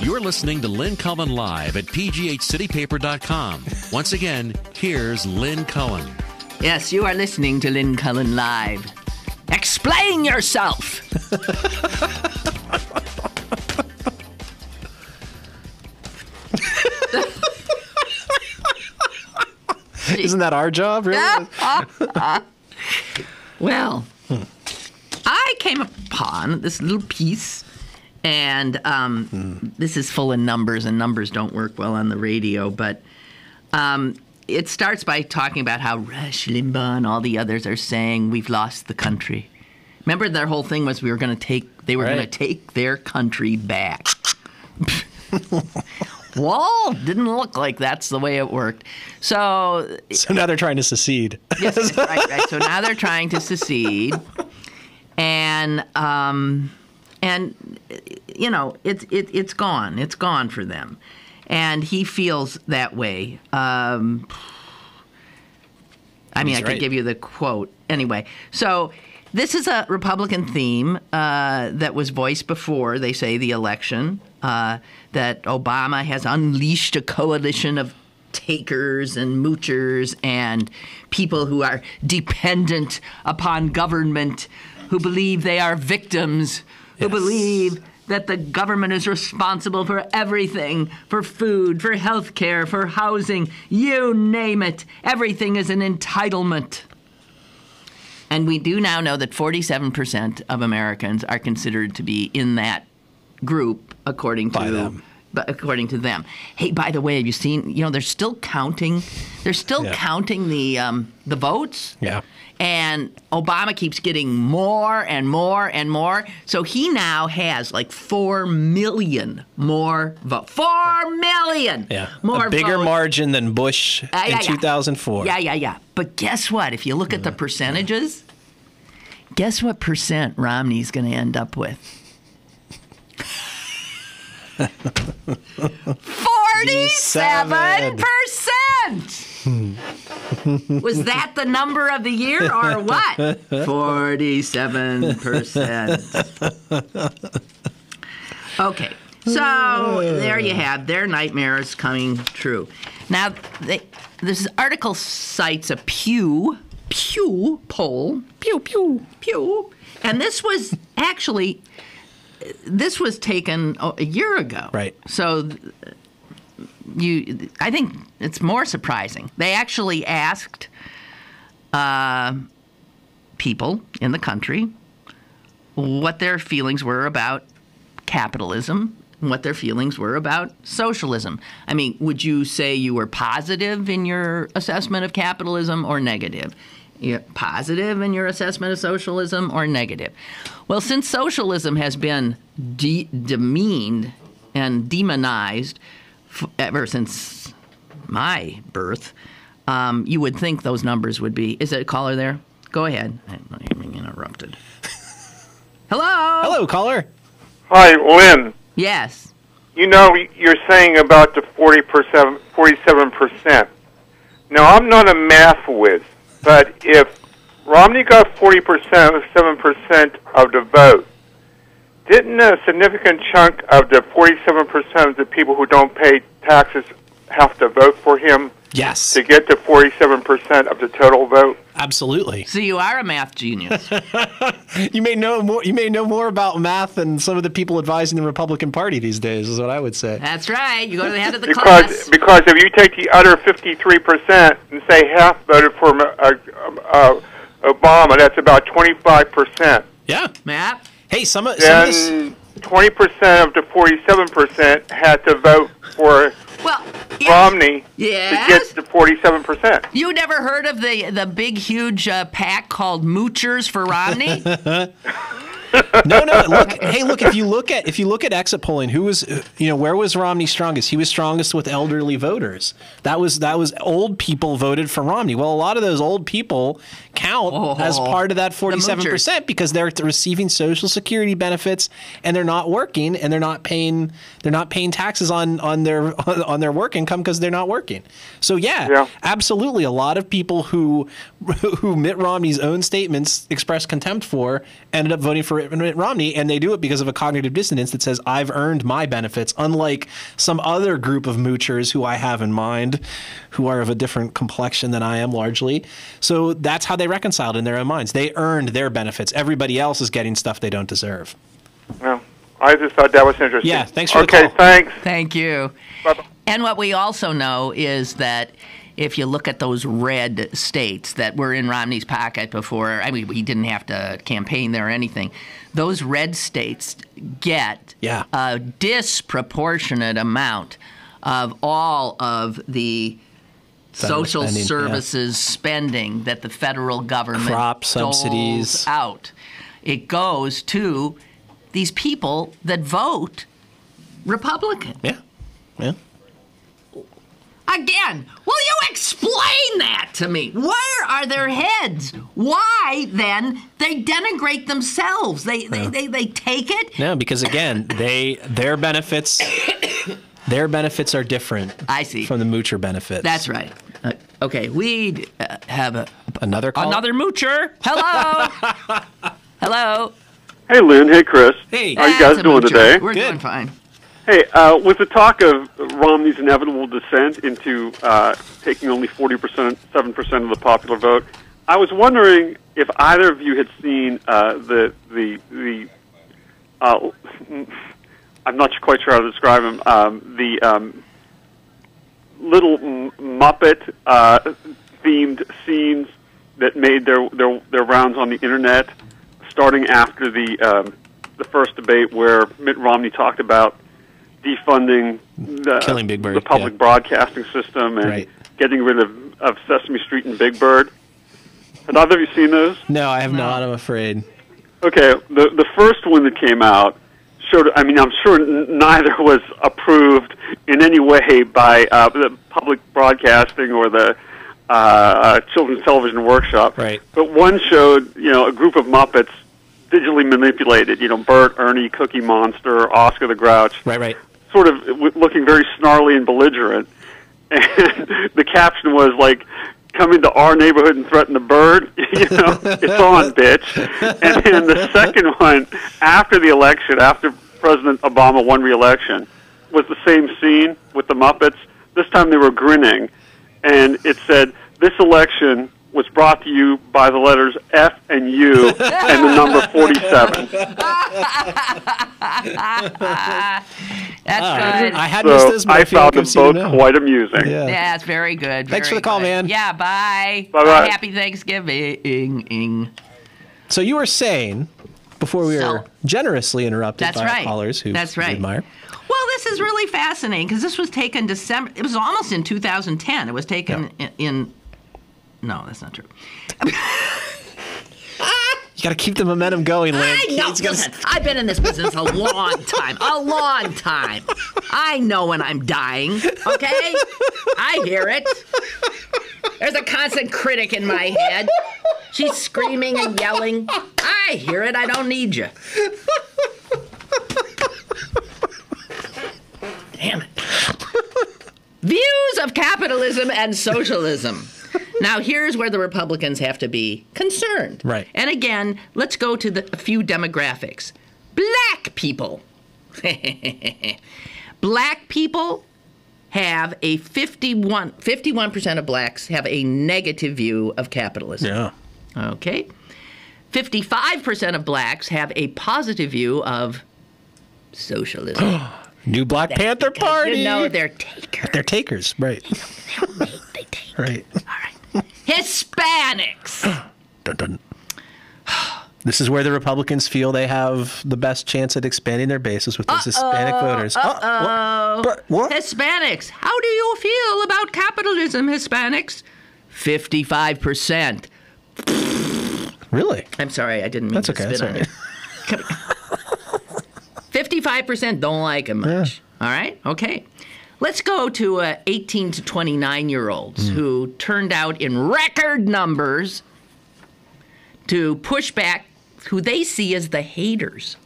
You're listening to Lynn Cullen Live at pghcitypaper.com. Once again, here's Lynn Cullen. Yes, you are listening to Lynn Cullen Live. Explain yourself! Isn't that our job, really? Well, I came upon this little piece. And this is full of numbers, and numbers don't work well on the radio. But it starts by talking about how Rush Limbaugh and all the others are saying we've lost the country. Remember, their whole thing was they were going to take their country back. Well, didn't look like that's the way it worked. So now they're trying to secede. Yes, right. So now they're trying to secede, and you know, it's gone. It's gone for them, and he feels that way. I could give you the quote anyway. So this is a Republican theme that was voiced before, they say, the election, that Obama has unleashed a coalition of takers and moochers and people who are dependent upon government, who believe they are victims, who believe that the government is responsible for everything, for food, for health care, for housing, you name it. Everything is an entitlement. And we do now know that 47% of Americans are considered to be in that group, according to them. Hey, by the way, have you seen? You know, they're still counting. They're still counting the votes. Yeah. And Obama keeps getting more and more and more. So he now has like 4 million more votes. 4 million. Yeah. More a bigger votes. Margin than Bush in 2004. Yeah. But guess what? If you look at the percentages, guess what percent Romney's going to end up with? 47%. Was that the number of the year or what? 47%. Okay, so there you have their nightmares coming true. Now, this article cites a Pew poll. Pew. And this was actually... This was taken a year ago. Right. So I think it's more surprising. They actually asked people in the country what their feelings were about capitalism and what their feelings were about socialism. I mean, would you say you were positive in your assessment of capitalism or negative? You're positive in your assessment of socialism or negative? Well, since socialism has been demeaned and demonized ever since my birth, you would think those numbers would be... Is there a caller there? Go ahead. I'm not even interrupted. Hello? Hello, caller. Hi, Lynn. Yes. You know, you're saying about the 47%. Now, I'm not a math whiz, but if Romney got 47% of the vote, didn't a significant chunk of the 47% of the people who don't pay taxes have to vote for him? Yes. To get the 47% of the total vote? Absolutely. So you are a math genius. You may know more about math than some of the people advising the Republican Party these days, is what I would say. That's right. You go to the head of the class. Because if you take the other 53% and say half voted for Obama, that's about 25%. Yeah. Matt? Hey, some of then this... 20% of the 47% had to vote for Romney to get the 47%. You never heard of the big, huge pack called Moochers for Romney? No. Look. If you look at exit polling, where was Romney strongest? He was strongest with elderly voters. That was old people voted for Romney. Well, a lot of those old people count as part of that 47% because they're receiving Social Security benefits and they're not working and they're not paying taxes on their work income because they're not working. So yeah, absolutely, a lot of people who Mitt Romney's own statements expressed contempt for ended up voting for Mitt Romney, and they do it because of a cognitive dissonance that says, I've earned my benefits, unlike some other group of moochers who I have in mind, who are of a different complexion than I am largely. So that's how they reconciled in their own minds. They earned their benefits. Everybody else is getting stuff they don't deserve. Well, I just thought that was interesting. Yeah, thanks for the call. Okay, thanks. Thank you. Bye-bye. And what we also know is that if you look at those red states that were in Romney's pocket before, I mean, he didn't have to campaign there or anything, those red states get a disproportionate amount of all of the social services spending that the federal government crop subsidies doles out. It goes to these people that vote Republican. Yeah. Yeah. Again, will you explain that to me? Where are their heads? Why, then, they denigrate themselves? They take it? No, because, again, their benefits are different. I see. From the moocher benefits. That's right. Okay, we have another call? Another moocher. Hello. Hello. Hey, Lynn. Hey, Chris. Hey. How are you guys doing today? We're doing fine. Hey, with the talk of Romney's inevitable descent into taking only 7% of the popular vote, I was wondering if either of you had seen the I'm not quite sure how to describe him, the little Muppet themed scenes that made their rounds on the internet, starting after the first debate where Mitt Romney talked about defunding killing Big Bird, the public broadcasting system, and getting rid of Sesame Street and Big Bird. Had either of you seen those? No, I have not, I'm afraid. Okay, the first one that came out showed, I mean, I'm sure neither was approved in any way by the public broadcasting or the Children's Television Workshop. Right. But one showed, a group of Muppets digitally manipulated, Bert, Ernie, Cookie Monster, Oscar the Grouch. Right. Sort of looking very snarly and belligerent. And the caption was like, come into our neighborhood and threaten the bird. It's on, bitch. And then the second one, after the election, after President Obama won re-election, was the same scene with the Muppets. This time they were grinning. And it said, this election was brought to you by the letters F and U and the number 47. That's good. I had missed this, but I found them both quite amusing. Yeah, that's very good. Thanks for the call, man. Yeah, bye. Bye-bye. Happy Thanksgiving. So you were saying, before we were generously interrupted by callers who we admire. Well, this is really fascinating because this was taken December. It was almost in 2010. It was taken in. No, that's not true. You got to keep the momentum going, Lynn. I know. Listen, I've been in this business a long time. I know when I'm dying, okay? I hear it. There's a constant critic in my head. She's screaming and yelling. I hear it. I don't need you. Damn it. Views of capitalism and socialism. Now, here's where the Republicans have to be concerned. Right. And again, let's go to a few demographics. Black people. Black people have a 51% of blacks have a negative view of capitalism. Yeah. Okay. 55% of blacks have a positive view of socialism. New Black Panther Party. They're takers. They're takers, right. They take. Right. All right. Hispanics. Dun, dun. This is where the Republicans feel they have the best chance at expanding their bases with those Hispanic voters. What? Hispanics. How do you feel about capitalism, Hispanics? 55%. Really? I'm sorry, I didn't mean to spit on you. 55% don't like him much. Yeah. All right? Okay. Let's go to 18 to 29-year-olds who turned out in record numbers to push back who they see as the haters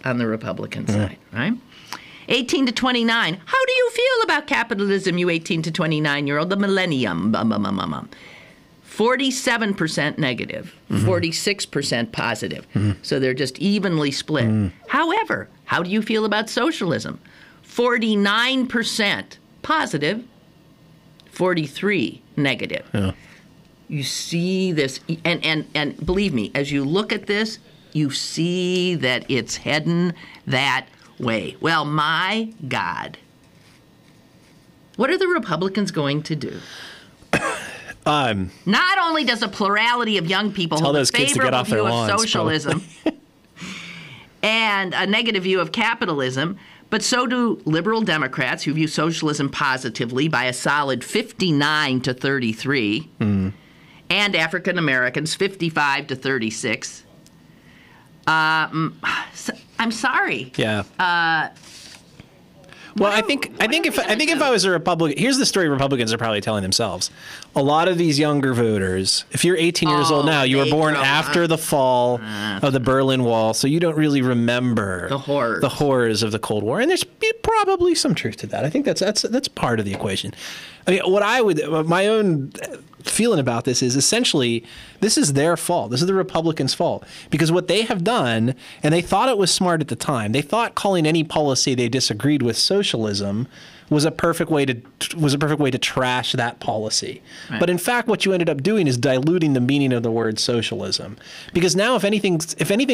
on the Republican side, right? 18 to 29. How do you feel about capitalism, you 18 to 29-year-old? The millennium. 47% negative, 46% positive. So they're just evenly split. However, how do you feel about socialism? 49% positive, 43 negative. Yeah. You see this, and believe me, as you look at this, you see that it's heading that way. Well, my God. What are the Republicans going to do? Not only does a plurality of young people hold a favorable view of socialism and a negative view of capitalism, but so do liberal Democrats who view socialism positively by a solid 59 to 33, and African Americans 55 to 36. I'm sorry. Yeah. Well, I think if I was a Republican, here's the story Republicans are probably telling themselves. A lot of these younger voters, if you're 18 years old now, you were born after the fall of the Berlin Wall, so you don't really remember the horrors of the Cold War. And there's probably some truth to that. I think that's part of the equation. I mean, my own feeling about this is essentially this is their fault. This is the Republicans' fault because what they have done, and they thought it was smart at the time. They thought calling any policy they disagreed with socialism was a perfect way to trash that policy. Right. But in fact, what you ended up doing is diluting the meaning of the word socialism. Because now, if anything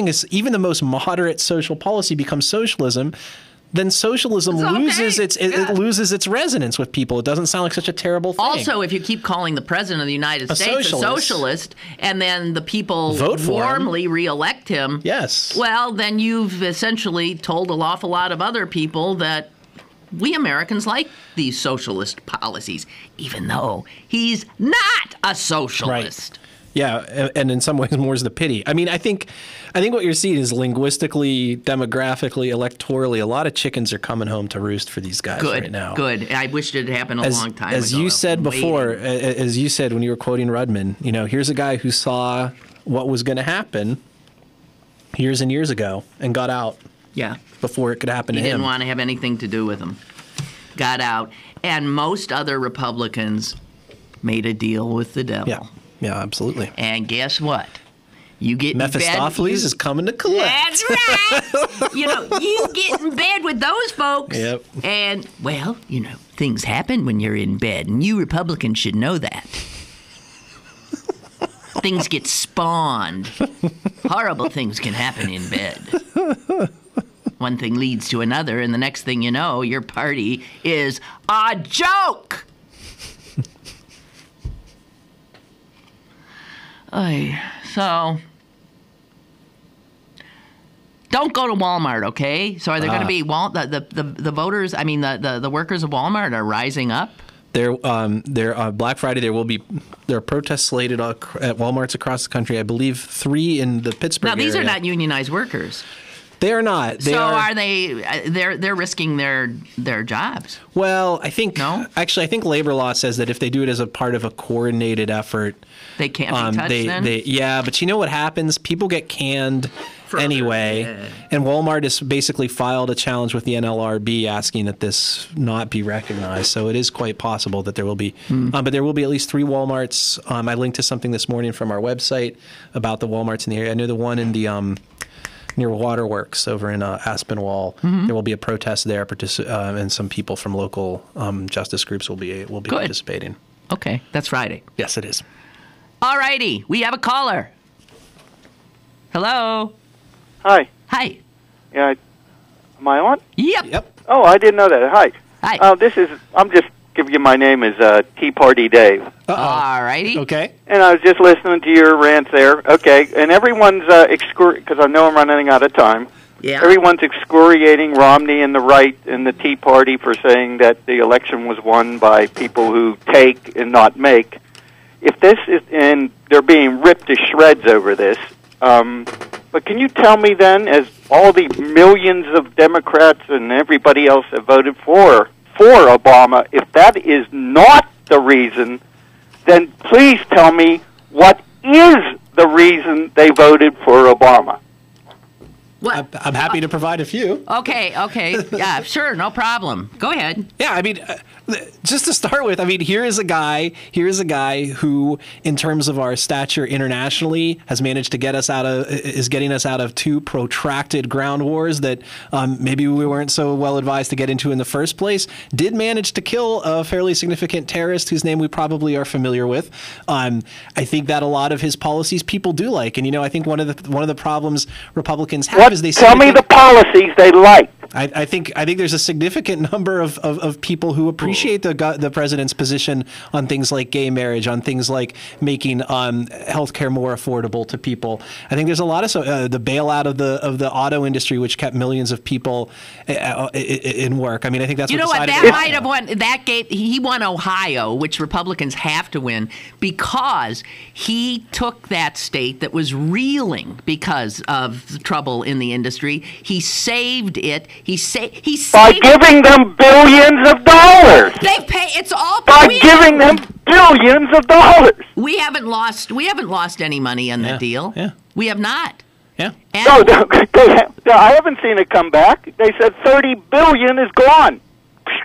is even the most moderate social policy becomes socialism, then socialism loses its resonance with people. It doesn't sound like such a terrible thing. Also, if you keep calling the president of the United States a socialist, and then the people warmly reelect him, yes, well, then you've essentially told an awful lot of other people that we Americans like these socialist policies, even though he's not a socialist. Right. Yeah, and in some ways, more's the pity. I mean, I think what you're seeing is linguistically, demographically, electorally, a lot of chickens are coming home to roost for these guys right now. Good. I wished it had happened a long time ago. As you said before, as you said when you were quoting Rudman, here's a guy who saw what was going to happen years and years ago and got out. Yeah. Before it could happen to him. He didn't want to have anything to do with him. Got out. And most other Republicans made a deal with the devil. Yeah. Yeah, absolutely. And guess what? You get Mephistopheles is coming to collect. That's right. You get in bed with those folks. Yep. And, well, things happen when you're in bed, and you Republicans should know that. Things get spawned. Horrible things can happen in bed. One thing leads to another, and the next thing you know, your party is a joke. So, don't go to Walmart, okay? So are there going to be the voters? I mean, the workers of Walmart are rising up. There, Black Friday. There are protests slated at WalMarts across the country. I believe 3 in the Pittsburgh area. Now these are not unionized workers. They are not. Are they? They're risking their jobs. Well, I think Actually, I think labor law says that if they do it as a part of a coordinated effort, they can't be touched. Then? Yeah, but you know what happens? People get canned anyway, and Walmart has basically filed a challenge with the NLRB asking that this not be recognized. So it is quite possible that there will be, but there will be at least 3 Walmarts. I linked to something this morning from our website about the Walmarts in the area. I know the one in the near Waterworks over in Aspinwall. Mm-hmm. There will be a protest there, and some people from local justice groups will be participating. Okay, that's Friday. Yes, it is. All righty, we have a caller. Hello. Hi. Hi. Yeah, am I on? Yep. Oh, I didn't know that. Hi. Hi. I'm just giving you my name is Tea Party Dave. All righty. Okay. And I was just listening to your rant there. Okay, and everyone's because I know I'm running out of time. Yeah. Everyone's excoriating Romney and the right and the Tea Party for saying that the election was won by people who take and not make. If this is, and they're being ripped to shreds over this, but can you tell me then, as all the millions of Democrats and everybody else have voted for Obama, if that is not the reason, then please tell me what is the reason they voted for Obama. What? I'm happy to provide a few. Okay. Yeah, sure, no problem. Go ahead. Yeah, I mean, just to start with, I mean, here is a guy who, in terms of our stature internationally, has managed to is getting us out of 2 protracted ground wars that maybe we weren't so well advised to get into in the first place. Did manage to kill a fairly significant terrorist whose name we probably are familiar with. I think that a lot of his policies people do like, and I think one of the problems Republicans have is they tell me the policies they liked. I think there's a significant number of people who appreciate the president's position on things like gay marriage, on things like making healthcare more affordable to people. I think there's a lot of the bailout of the auto industry, which kept millions of people in work. I mean, I think that's you know what decided that might have won. That he won Ohio, which Republicans have to win, because he took that state that was reeling because of the trouble in the industry. He saved it. He saved by giving them billions of dollars. They pay. It's all by giving them billions of dollars. We haven't lost any money on that deal. Yeah, we have not. Yeah. No, I haven't seen it come back. They said $30 billion is gone.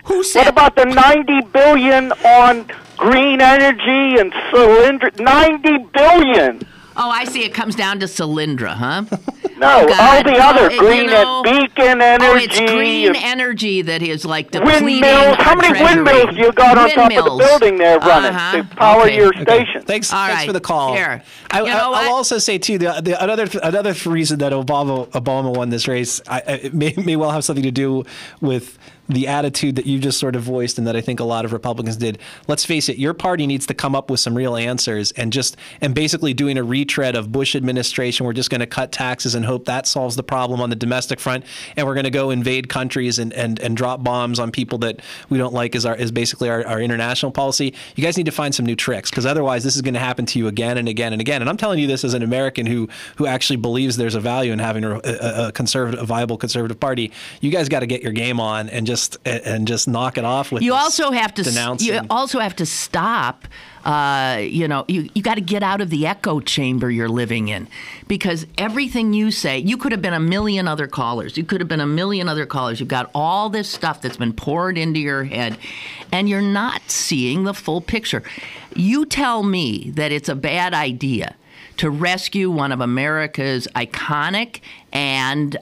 Who said? What about the $90 billion on green energy and cylinder? $90 billion. Oh, I see. It comes down to Solyndra, huh? No, all the other green and Beacon Energy. Oh, it's green energy that is like depleting windmills. How many windmills you got on top of the building there running to power your station? Thanks for the call. Here. I'll also say too, another reason that Obama won this race may well have something to do with the attitude that you just sort of voiced, and that I think a lot of Republicans did. Let's face it, your party needs to come up with some real answers, and basically doing a retread of Bush administration. We're just going to cut taxes and hope that solves the problem on the domestic front, and we're going to go invade countries and drop bombs on people that we don't like is basically our international policy. You guys need to find some new tricks, because otherwise this is going to happen to you again and again and again. And I'm telling you this as an American who actually believes there's a value in having a viable conservative party. You guys got to get your game on and just knock it off with. You also have to stop. You got to get out of the echo chamber you're living in, because everything you say, you could have been a million other callers. You've got all this stuff that's been poured into your head, and you're not seeing the full picture. You tell me that it's a bad idea to rescue one of America's iconic and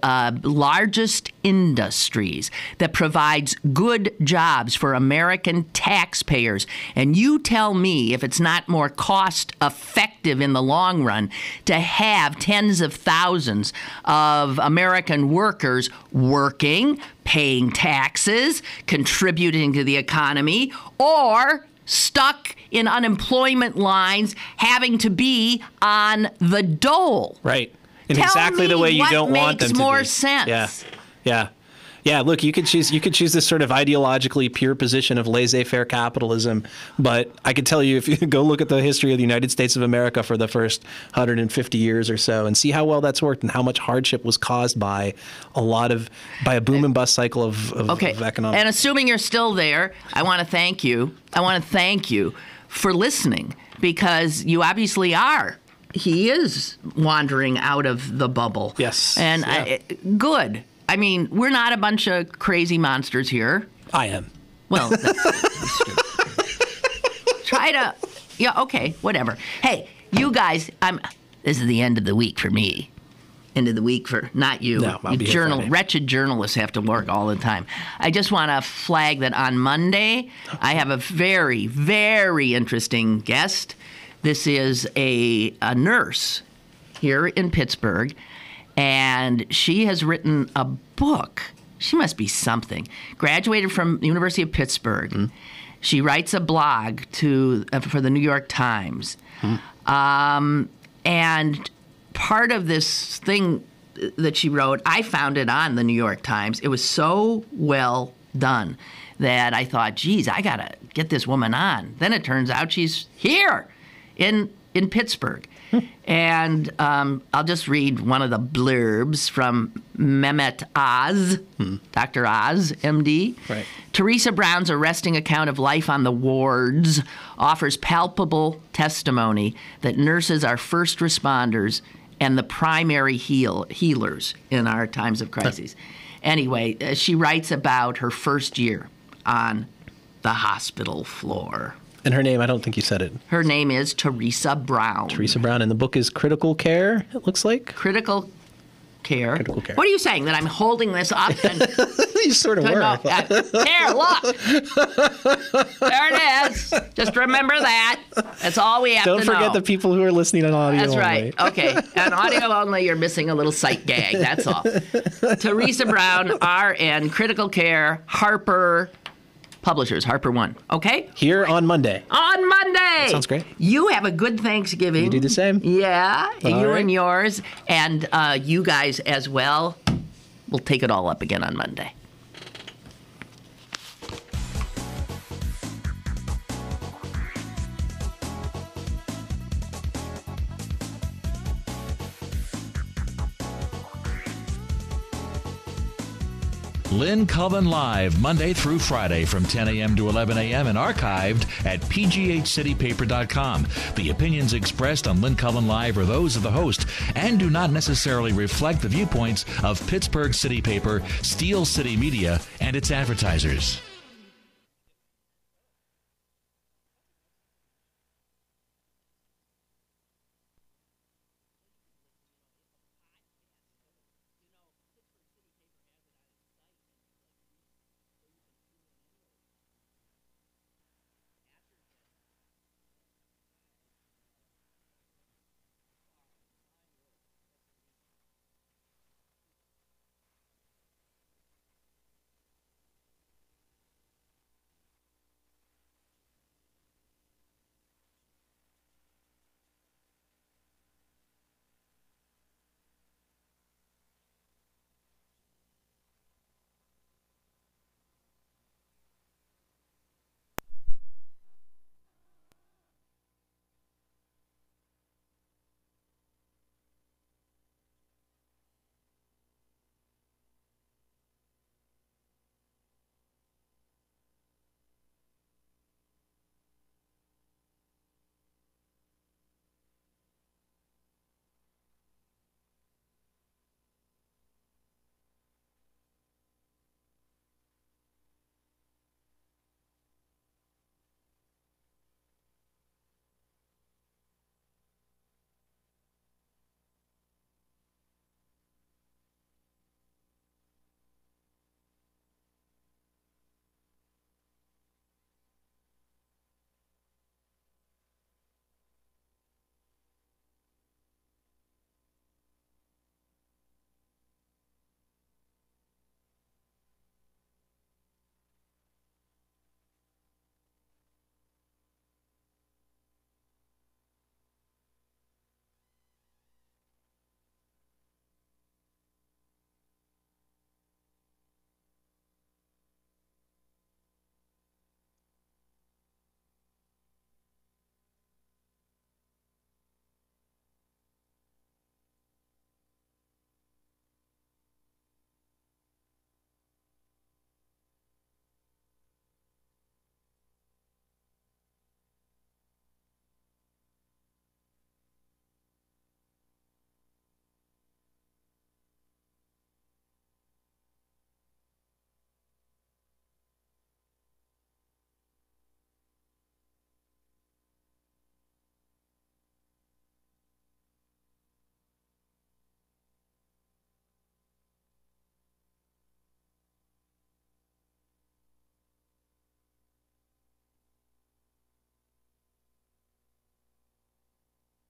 largest industries that provides good jobs for American taxpayers. And you tell me if it's not more cost effective in the long run to have tens of thousands of American workers working, paying taxes, contributing to the economy, or stuck in unemployment lines, having to be on the dole. Right. In exactly the way you don't want them to be. Tell me what makes more sense. Yeah, look, you could choose this sort of ideologically pure position of laissez-faire capitalism, but I can tell you, if you go look at the history of the United States of America for the first 150 years or so and see how well that's worked and how much hardship was caused by a boom and bust cycle of economic. And assuming you're still there, I want to thank you. For listening, because you obviously are. He is wandering out of the bubble. Yes. And good. I mean, we're not a bunch of crazy monsters here. I am. Well, that's true. Whatever. Hey, you guys, this is the end of the week for me. End of the week for not you. No, I'll be wretched journalists have to work all the time. I just want to flag that on Monday, I have a very, very interesting guest. This is a nurse here in Pittsburgh, and she has written a book. She must be something. Graduated from the University of Pittsburgh. Mm. She writes a blog for the New York Times. Mm. And part of this thing that she wrote, I found it on the New York Times. It was so well done that I thought, geez, I got to get this woman on. Then it turns out she's here in Pittsburgh. And I'll just read one of the blurbs from Mehmet Oz, Dr. Oz, MD. Right. Teresa Brown's arresting account of life on the wards offers palpable testimony that nurses are first responders and the primary healers in our times of crises. Anyway, she writes about her first year on the hospital floor. And her name, I don't think you said it. Her name is Teresa Brown. Teresa Brown, and the book is Critical Care, it looks like? Critical care. Critical care. What are you saying? That I'm holding this up? And you sort of were. Here, look. There it is. Just remember that. That's all we have to know. Don't forget the people who are listening on audio That's only. right. Okay. On audio only, you're missing a little sight gag. That's all. Teresa Brown, RN, Critical Care, Harper Publishers, Harper One. Okay? Here on Monday. On Monday. That sounds great. You have a good Thanksgiving. You do the same. Yeah. All you right. and yours. And you guys as well. We'll take it all up again on Monday. Lynn Cullen Live, Monday through Friday from 10 a.m. to 11 a.m. and archived at pghcitypaper.com. The opinions expressed on Lynn Cullen Live are those of the host and do not necessarily reflect the viewpoints of Pittsburgh City Paper, Steel City Media, and its advertisers.